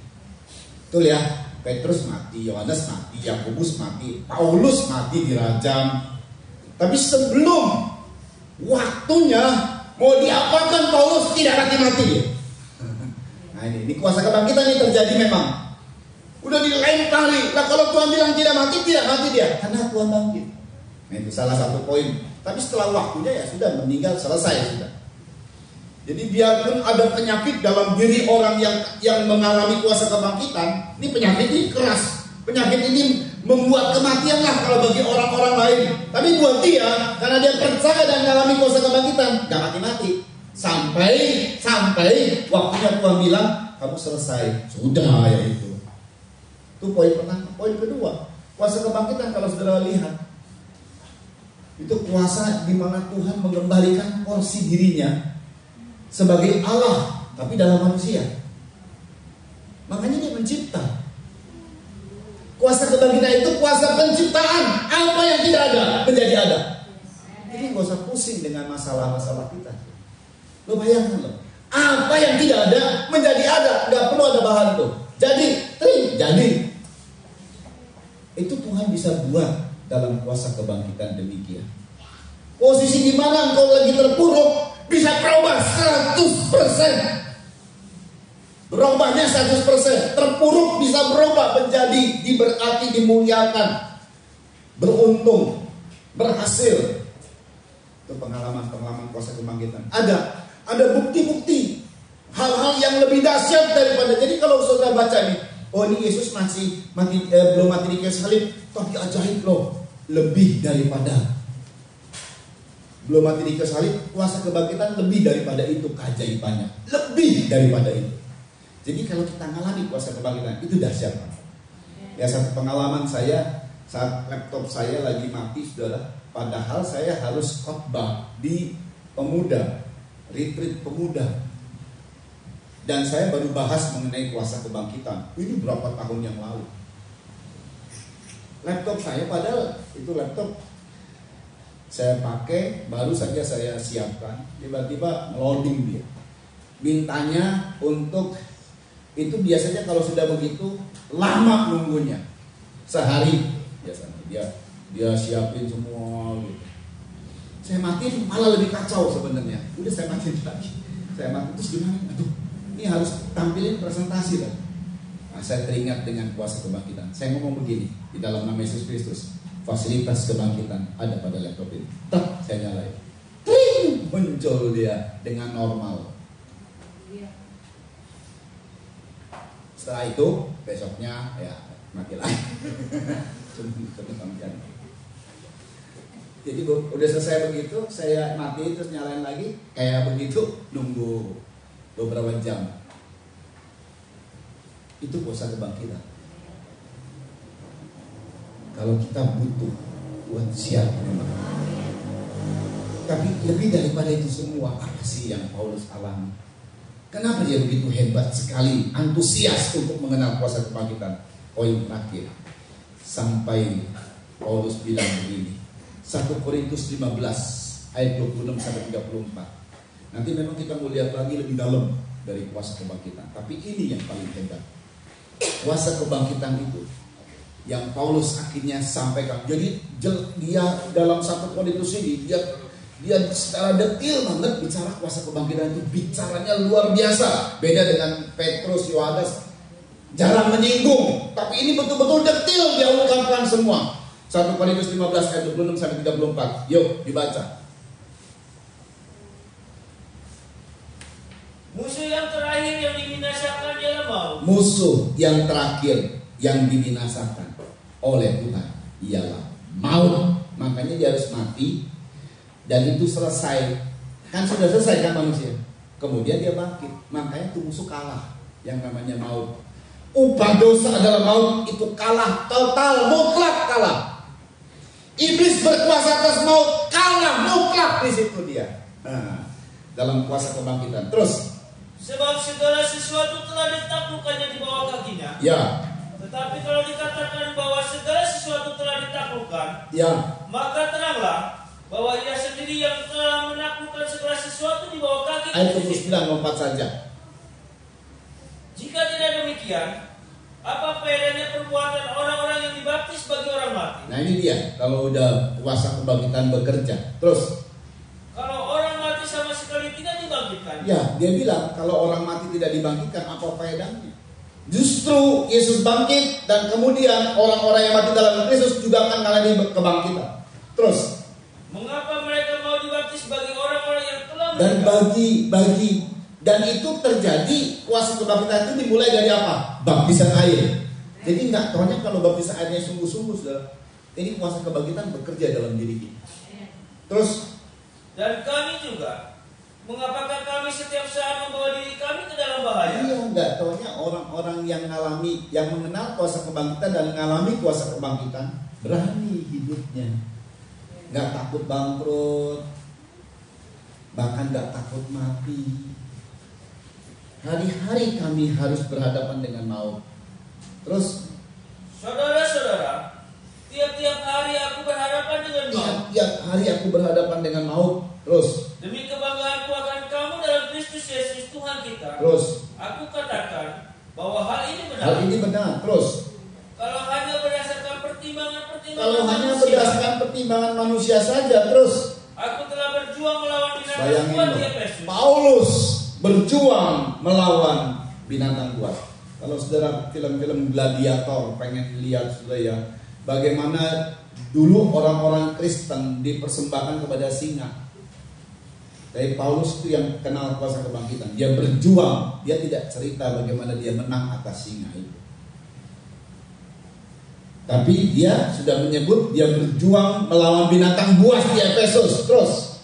Speaker 4: Betul ya, Petrus mati, Yohanes mati, Yakobus mati, Paulus mati dirajam. Tapi sebelum waktunya mau diapakan Paulus tidak mati-mati. Nah ini kuasa kebangkitan ini terjadi memang. Udah dilempari. Nah kalau Tuhan bilang tidak mati dia, karena Tuhan bangkit. Nah itu salah satu poin. Tapi setelah waktunya ya sudah meninggal, selesai sudah. Jadi biarpun ada penyakit dalam diri orang yang mengalami kuasa kebangkitan, ini penyakit ini keras. Penyakit ini membuat kematian lah kalau bagi orang-orang lain. Tapi buat dia, karena dia percaya dan mengalami kuasa kebangkitan, gak mati-mati. Sampai waktunya Tuhan bilang, kamu selesai. Sudah ya itu. Itu poin pertama. Poin kedua, kuasa kebangkitan kalau saudara lihat, itu kuasa di mana Tuhan mengembalikan porsi dirinya sebagai Allah, tapi dalam manusia. Makanya dia mencipta. Kuasa kebangkitan itu kuasa penciptaan. Apa yang tidak ada menjadi ada. Jadi gak usah pusing dengan masalah-masalah kita. Lo bayangkan lo, apa yang tidak ada menjadi ada. Gak perlu ada bahan tuh. Jadi itu Tuhan bisa buat dalam kuasa kebangkitan demikian. Posisi di mana engkau lagi terpuruk bisa berubah 100%. Berubahnya 100%. Terpuruk bisa berubah menjadi diberkati, dimuliakan, beruntung, berhasil. Itu pengalaman-pengalaman kuasa kebangkitan. Ada bukti-bukti hal-hal yang lebih dahsyat daripada. Jadi kalau saudara baca nih, oh ini Yesus masih belum mati di kayu salib, tapi ajaib loh, lebih daripada. Belum mati di kayu salib, kuasa kebangkitan lebih daripada itu keajaibannya, lebih daripada itu. Jadi kalau kita ngalami kuasa kebangkitan itu dahsyat. Ya, satu pengalaman saya saat laptop saya lagi mati, saudara. Padahal saya harus khotbah di pemuda, retreat pemuda. Dan saya baru bahas mengenai kuasa kebangkitan. Ini berapa tahun yang lalu. Laptop saya, padahal itu laptop saya pakai, baru saja saya siapkan. Tiba-tiba loading dia. Mintanya untuk, itu biasanya kalau sudah begitu lama nunggunya. Sehari biasanya dia siapin semua gitu. Saya matiin malah lebih kacau sebenarnya. Udah saya matiin lagi. Saya matiin terus gimana? Aduh, ini harus tampilin presentasi kan. Nah, saya teringat dengan kuasa kebangkitan. Saya ngomong begini, di dalam nama Yesus Kristus, fasilitas kebangkitan ada pada laptop ini. Tak, saya nyalain. Tring, muncul dia dengan normal. Setelah itu besoknya ya mati lagi. Jadi udah selesai begitu, saya mati terus nyalain lagi, kayak begitu nunggu beberapa jam. Itu kuasa kebangkitan. Kalau kita butuh, Tuhan siap memang. Tapi lebih daripada itu semua, apa sih yang Paulus alami? Kenapa dia begitu hebat sekali, antusias untuk mengenal kuasa kebangkitan? Poin terakhir, sampai Paulus bilang begini, 1 Korintus 15 ayat 26 sampai 34. Nanti memang kita mau lihat lagi lebih dalam dari kuasa kebangkitan. Tapi ini yang paling hebat. Kuasa kebangkitan itu yang Paulus akhirnya sampaikan. Jadi dia dalam 1 Korintus ini dia secara detail banget bicara kuasa kebangkitan itu, bicaranya luar biasa. Beda dengan Petrus, Yohanes, jarang menyinggung, tapi ini betul-betul detail dia ungkapkan semua. 1 Korintus 15 ayat 26 sampai 34. Yuk dibaca.
Speaker 1: Musuh yang terakhir yang dibinasakan ialah maut.
Speaker 4: Musuh yang terakhir yang dibinasakan oleh Tuhan ialah maut. Makanya dia harus mati. Dan itu selesai. Kan sudah selesai kan manusia. Kemudian dia bangkit. Makanya itu musuh kalah, yang namanya maut. Upah dosa adalah maut. Itu kalah total, mutlak kalah. Iblis berkuasa atas maut, kalah mutlak di situ dia. Nah, dalam kuasa kebangkitan. Terus,
Speaker 1: sebab segala sesuatu telah ditaklukkannya di bawah kakinya.
Speaker 4: ya.
Speaker 1: Tetapi kalau dikatakan bahwa segala sesuatu telah ditaklukkan,
Speaker 4: Ya.
Speaker 1: maka teranglah bahwa ia sendiri yang telah menaklukkan segala sesuatu di bawah kaki.
Speaker 4: Ayat 29 lompat saja.
Speaker 1: Jika tidak demikian, apa faedahnya perbuatan orang-orang yang dibaptis bagi orang mati?
Speaker 4: Nah ini dia, kalau udah kuasa kebangkitan bekerja. Terus,
Speaker 1: Kalau orang mati sama sekali tidak dibangkitkan.
Speaker 4: ya dia bilang kalau orang mati tidak dibangkitkan, apa faedahnya? Justru Yesus bangkit dan kemudian orang-orang yang mati dalam Kristus juga akan mengalami kebangkitan. Terus,
Speaker 1: mengapa mereka mau dibaptis bagi orang-orang yang telah
Speaker 4: dan
Speaker 1: meninggal?
Speaker 4: dan itu terjadi, kuasa kebangkitan itu dimulai dari apa? Baptisan air. Jadi nggak taunya kalau baptisan airnya sungguh-sungguh, saudara, ini kuasa kebangkitan bekerja dalam diri kita. Terus,
Speaker 1: dan kami juga, mengapakah kami setiap saat membawa diri kami ke dalam bahaya?
Speaker 4: iya nggak taunya orang-orang yang mengenal kuasa kebangkitan dan mengalami kuasa kebangkitan berani hidupnya, nggak takut bangkrut, bahkan nggak takut mati. Hari-hari kami harus berhadapan dengan maut. Terus,
Speaker 1: Saudara-saudara, tiap-tiap hari aku berhadapan dengan maut.
Speaker 4: tiap hari aku berhadapan dengan maut. Terus,
Speaker 1: Demi kebanggaanku akan kamu dalam Kristus Yesus Tuhan kita.
Speaker 4: terus,
Speaker 1: Aku katakan bahwa hal ini benar.
Speaker 4: hal ini benar. Terus,
Speaker 1: Kalau hanya berdasarkan pertimbangan-pertimbangan
Speaker 4: kalau hanya
Speaker 1: manusia,
Speaker 4: berdasarkan pertimbangan manusia saja, terus
Speaker 1: aku telah berjuang melawan binatang
Speaker 4: bayangin
Speaker 1: kuat di
Speaker 4: loh,
Speaker 1: Efesus.
Speaker 4: Paulus berjuang melawan binatang buas. Kalau saudara film-film gladiator pengen lihat saudara ya, bagaimana dulu orang-orang Kristen dipersembahkan kepada singa. Tapi Paulus itu yang kenal kuasa kebangkitan. Dia berjuang, dia tidak cerita bagaimana dia menang atas singa itu. Tapi dia sudah menyebut dia berjuang melawan binatang buas di Efesus. Terus,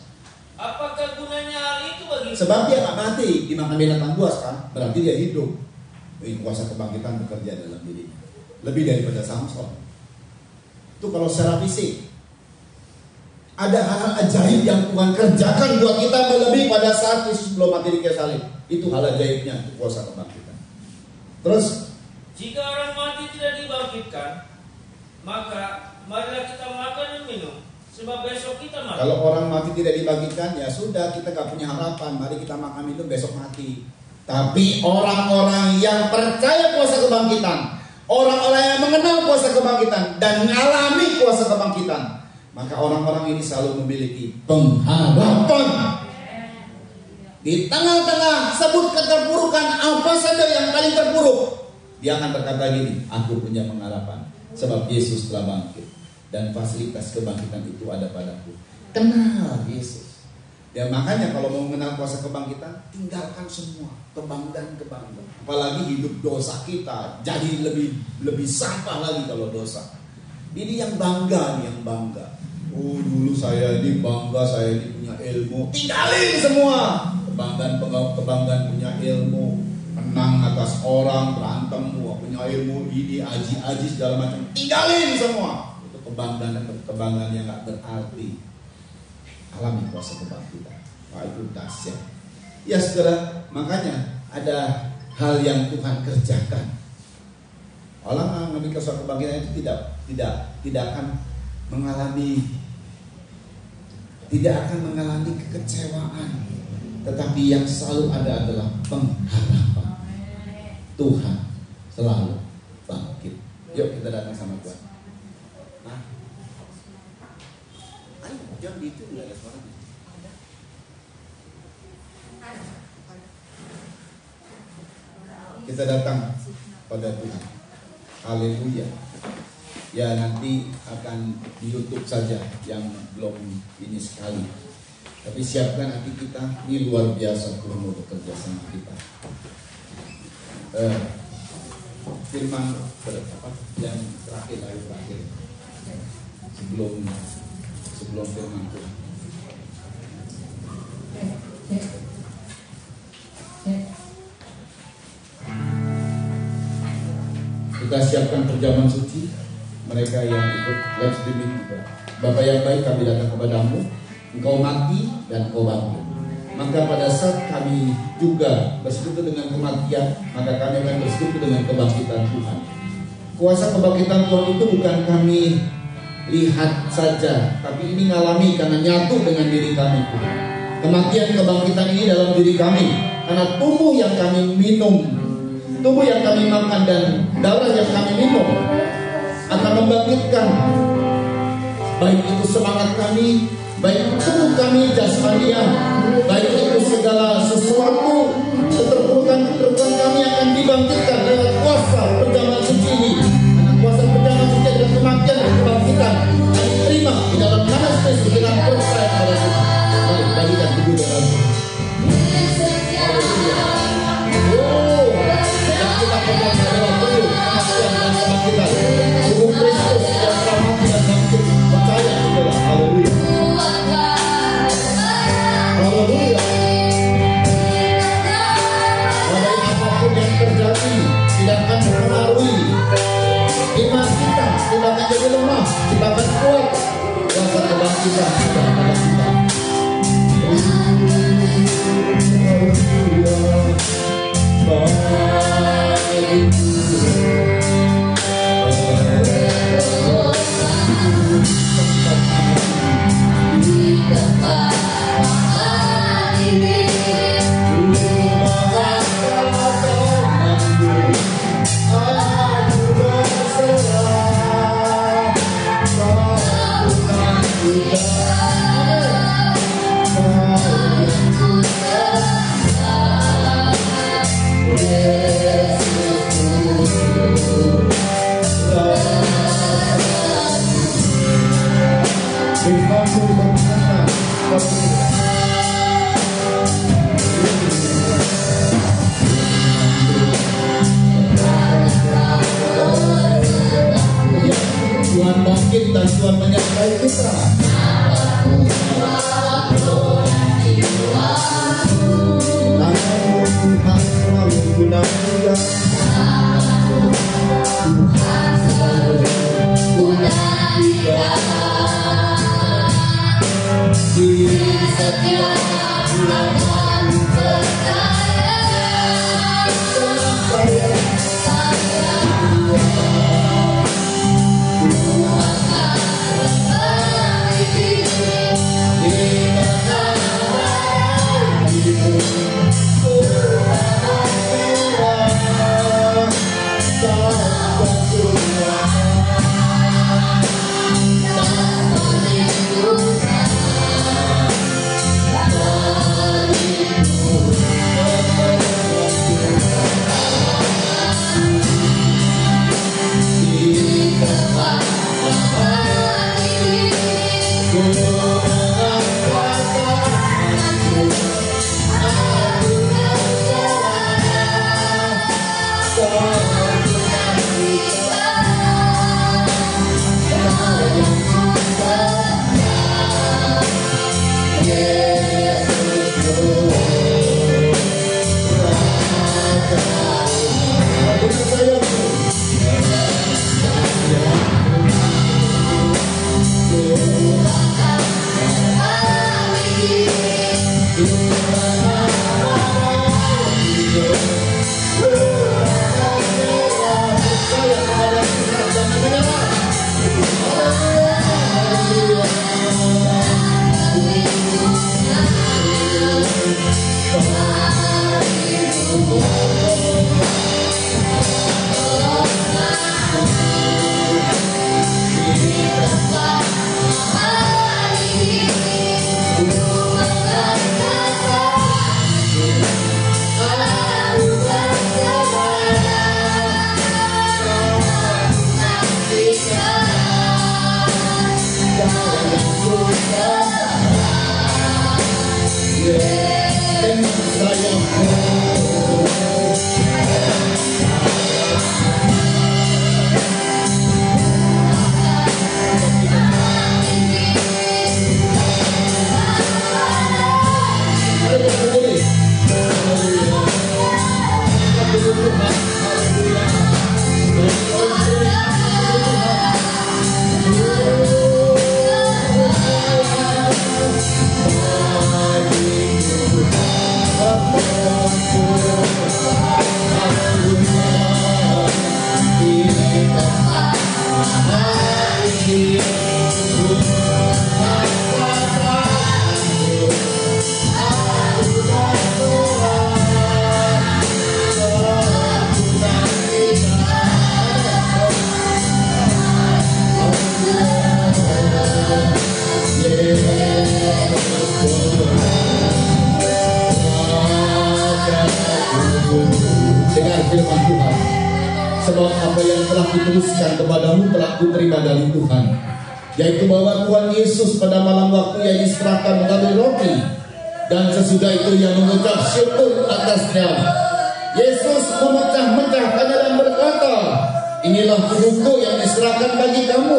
Speaker 1: apakah gunanya hal itu bagi?
Speaker 4: sebab dia gak mati dimakan binatang buas kan, berarti dia hidup. Ini kuasa kebangkitan bekerja dalam dirinya. Lebih daripada Samson. Itu kalau secara fisik. Ada hal-hal ajaib yang Tuhan kerjakan buat kita melebihi pada saat Yesus belum mati di kayu salib. Itu hal ajaibnya, itu kuasa kebangkitan. Terus,
Speaker 1: jika orang mati tidak dibangkitkan, maka marilah kita makan dan minum, sebab besok kita mati.
Speaker 4: kalau orang mati tidak dibangkitkan, ya sudah, kita gak punya harapan. Mari kita makan minum, besok mati. Tapi orang-orang yang percaya kuasa kebangkitan, orang-orang yang mengenal kuasa kebangkitan dan mengalami kuasa kebangkitan, maka orang-orang ini selalu memiliki pengharapan. Di tengah-tengah sebut keterpurukan apa saja yang paling terpuruk, dia akan berkata gini, aku punya pengharapan sebab Yesus telah bangkit dan fasilitas kebangkitan itu ada padaku. Kenal Yesus. Ya makanya kalau mau mengenal kuasa kebangkitan, tinggalkan semua kebanggaan-kebanggaan. Apalagi hidup dosa kita jadi lebih sampah lagi kalau dosa. Ini yang bangga, yang bangga. Oh dulu saya ini bangga, saya ini punya ilmu. Tinggalin semua kebanggaan punya ilmu, menang atas orang, berantem, punya ilmu ini, aji segala macam. Tinggalin semua. Itu kebanggaan yang gak berarti. Alami kuasa kebangkitan. Wah itu dahsyat. Ya saudara, makanya ada hal yang Tuhan kerjakan. Orang mengalami kuasa kebangkitan itu tidak akan mengalami kekecewaan, tetapi yang selalu ada adalah pengharapan. Tuhan selalu bangkit. Yuk kita datang sama Tuhan. Jangan gitu, nggak ada suara. Kita datang pada Tuhan. Haleluya. Ya nanti akan di YouTube saja yang belum ini sekali. Tapi siapkan hati kita, ini luar biasa Tuhan mau bekerja sama kita. Firman apa? Yang terakhir. Sebelum firman Tuhan. Kita siapkan perjamuan suci. Mereka yang ikut live streaming juga. Bapa yang baik, kami datang kepadamu. Engkau mati dan engkau bangkit. Maka pada saat kami juga bersekutu dengan kematian, maka kami akan bersekutu dengan kebangkitan Tuhan. Kuasa kebangkitan Tuhan itu bukan kami lihat saja, tapi ini ngalami karena nyatu dengan diri kami. Kematian kebangkitan ini dalam diri kami, karena tubuh yang kami minum, tubuh yang kami makan dan darah yang kami minum akan membangkitkan baik itu semangat kami, baik tubuh kami jasmania, baik itu segala sesuatu keterpurukan kami akan dibangkitkan lewat kuasa perjamuan suci ini. Karena kuasa perjamuan suci adalah kematian dan kebangkitan. Kami terima di dalam nama Kristus dengan percaya pada Tuhan. Mari bagikan tubuh dalam. Haleluya. Oh, yang kita percaya adalah tubuh kematian dan kebangkitan. Tubuh Kristus yang telah mati dan bangkit. Percaya itulah. Haleluya. Dengar firman Tuhan. Sebab apa yang telah dituliskan kepadamu telah kuterima dari Tuhan, yaitu bahwa Tuhan Yesus pada malam waktu yang diserahkan mengambil roti, dan sesudah itu ia mengucap syukur atasnya. Yesus memecah-mecahkannya dan berkata, inilah tubuhku yang diserahkan bagi kamu.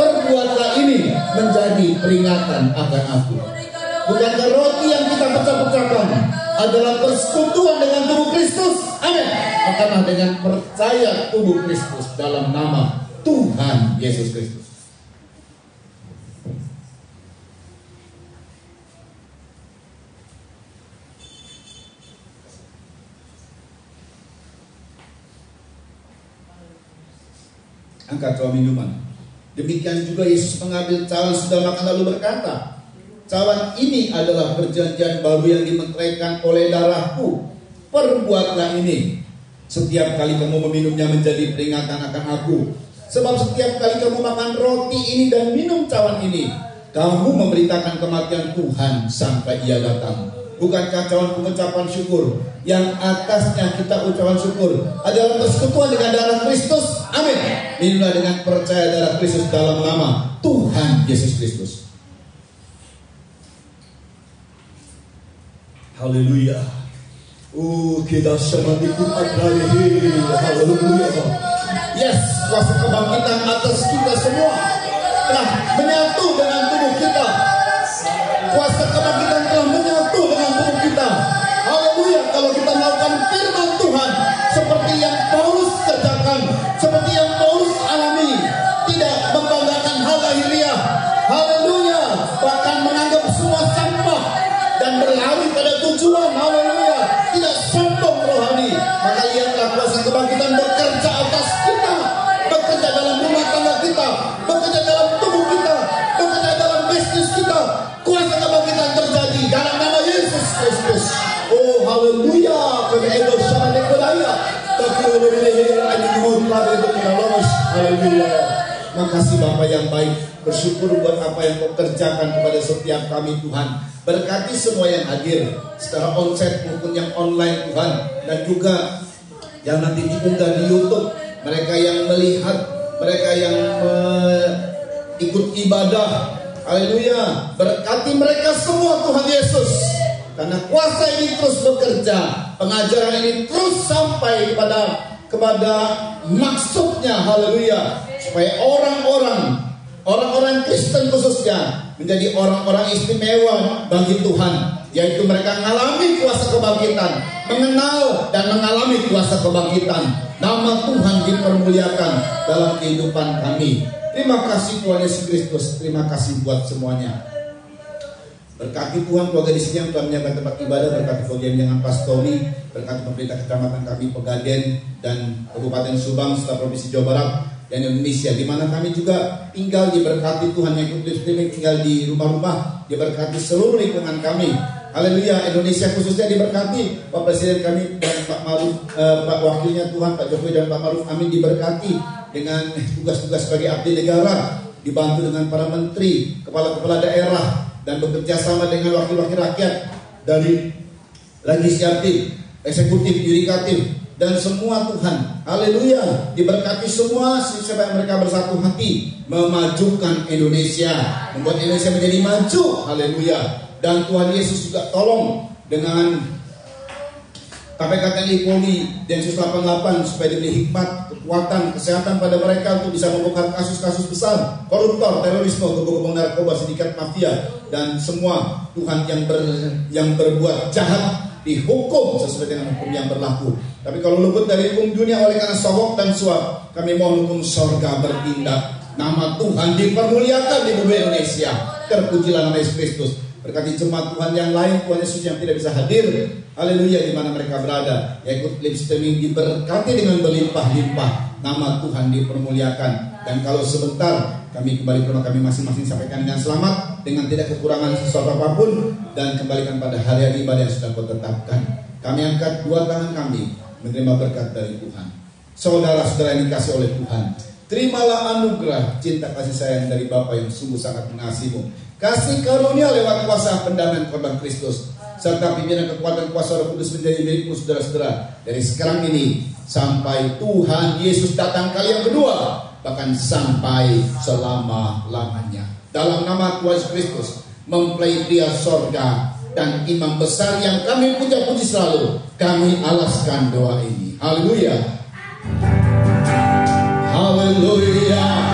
Speaker 4: Perbuatlah ini menjadi peringatan akan aku. Bukankah roti yang kita pecah-pecahkan adalah persekutuan dengan tubuh Kristus? Amin. Makalah dengan percaya tubuh Kristus dalam nama Tuhan Yesus Kristus. Angkat cawan minuman. Demikian juga Yesus mengambil cawan sudah makan lalu berkata, cawan ini adalah perjanjian baru yang dimeteraikan oleh darahku. Perbuatlah ini setiap kali kamu meminumnya menjadi peringatan akan aku. Sebab setiap kali kamu makan roti ini dan minum cawan ini, kamu memberitakan kematian Tuhan sampai ia datang. Bukankah cawan pengucapan syukur yang atasnya kita ucapan syukur adalah persekutuan dengan darah Kristus? Amin. Minumlah dengan percaya darah Kristus dalam nama Tuhan Yesus Kristus. Haleluya. Kita semati Tuhan. Haleluya. Yes, kuasa kebangkitan atas kita semua telah menyatu dengan tubuh kita. Kuasa kebangkitan telah menyatu dengan tubuh kita. Haleluya. Kalau kita melakukan firman Tuhan seperti yang Paulus kerjakan, seperti yang Paulus alami, tidak membanggakan hal lahiriah. Haleluya. Bahkan menganggap semua tujuan, haleluya, tidak sombong rohani. Maka lihatlah kuasa kebangkitan bekerja atas kita, bekerja dalam rumah tangga kita, bekerja dalam tubuh kita, bekerja dalam bisnis kita. Kuasa kebangkitan terjadi dalam nama Yesus Kristus. Oh haleluya, haleluya. Makasih Bapak yang baik, bersyukur buat apa yang Kau kerjakan kepada setiap kami Tuhan. Berkati semua yang hadir secara onsite maupun yang online Tuhan, dan juga yang nanti diunggah di YouTube, mereka yang melihat, mereka yang ikut ibadah. Haleluya, berkati mereka semua Tuhan Yesus. Karena kuasa ini terus bekerja, pengajaran ini terus sampai kepada maksudnya, haleluya, supaya orang-orang Kristen khususnya menjadi orang-orang istimewa bagi Tuhan, yaitu mereka mengalami kuasa kebangkitan, mengenal dan mengalami kuasa kebangkitan. Nama Tuhan dipermuliakan dalam kehidupan kami. Terima kasih Tuhan Yesus Kristus, terima kasih buat semuanya. Berkati Tuhan keluarga di sini yang telah menyiapkan tempat ibadah, berkati program dengan pastori, berkati pemerintah kecamatan kami Pegaden dan Kabupaten Subang serta Provinsi Jawa Barat dan Indonesia, di mana kami juga tinggal. Diberkati Tuhan yang ikut live streaming tinggal di rumah-rumah, diberkati seluruh lingkungan kami. Haleluya, Indonesia khususnya diberkati. Pak Presiden kami dan Pak Maruf, Pak Wakilnya Tuhan, Pak Jokowi dan Pak Maruf, amin, diberkati dengan tugas-tugas sebagai abdi negara, dibantu dengan para menteri, kepala-kepala daerah, dan bekerja sama dengan wakil-wakil rakyat dari legislatif, eksekutif, yudikatif, dan semua Tuhan. Haleluya, diberkati semua supaya mereka bersatu hati memajukan Indonesia, membuat Indonesia menjadi maju. Haleluya. Dan Tuhan Yesus juga tolong dengan KPK TNI Polri Densus 88 supaya diberi hikmat, kekuatan, kesehatan pada mereka untuk bisa membongkar kasus-kasus besar, koruptor, terorisme, gembong-gembong narkoba, sindikat mafia, dan semua Tuhan yang berbuat jahat dihukum sesuai dengan hukum yang berlaku. Tapi kalau luput dari hukum dunia oleh karena sogok dan suap, kami mohon hukum sorga bertindak. Nama Tuhan dipermuliakan di bumi Indonesia. Terpujilah nama Yesus Kristus. Berkati jemaat Tuhan yang lain, Tuhan Yesus yang tidak bisa hadir, haleluya, di mana mereka berada, yang ikut live streaming diberkati dengan berlimpah-limpah. Nama Tuhan dipermuliakan. Dan kalau sebentar kami kembali ke rumah kami masing-masing, sampaikan dengan selamat, dengan tidak kekurangan sesuatu apapun, dan kembalikan pada hari-hari ibadah yang sudah Kau tetapkan. Kami angkat dua tangan kami menerima berkat dari Tuhan. Saudara-saudara yang dikasih oleh Tuhan, terimalah anugerah cinta kasih sayang dari Bapa yang sungguh sangat mengasihimu. Kasih karunia lewat kuasa pendamaian korban Kristus, serta pimpinan kekuatan kuasa Roh Kudus menjadi milikmu saudara-saudara, dari sekarang ini sampai Tuhan Yesus datang kali yang kedua, bahkan sampai selama-lamanya. Dalam nama Tuhan Yesus Kristus, mempelai pria sorga dan imam besar yang kami puja-puji selalu, kami alaskan doa ini. Haleluya. Haleluya.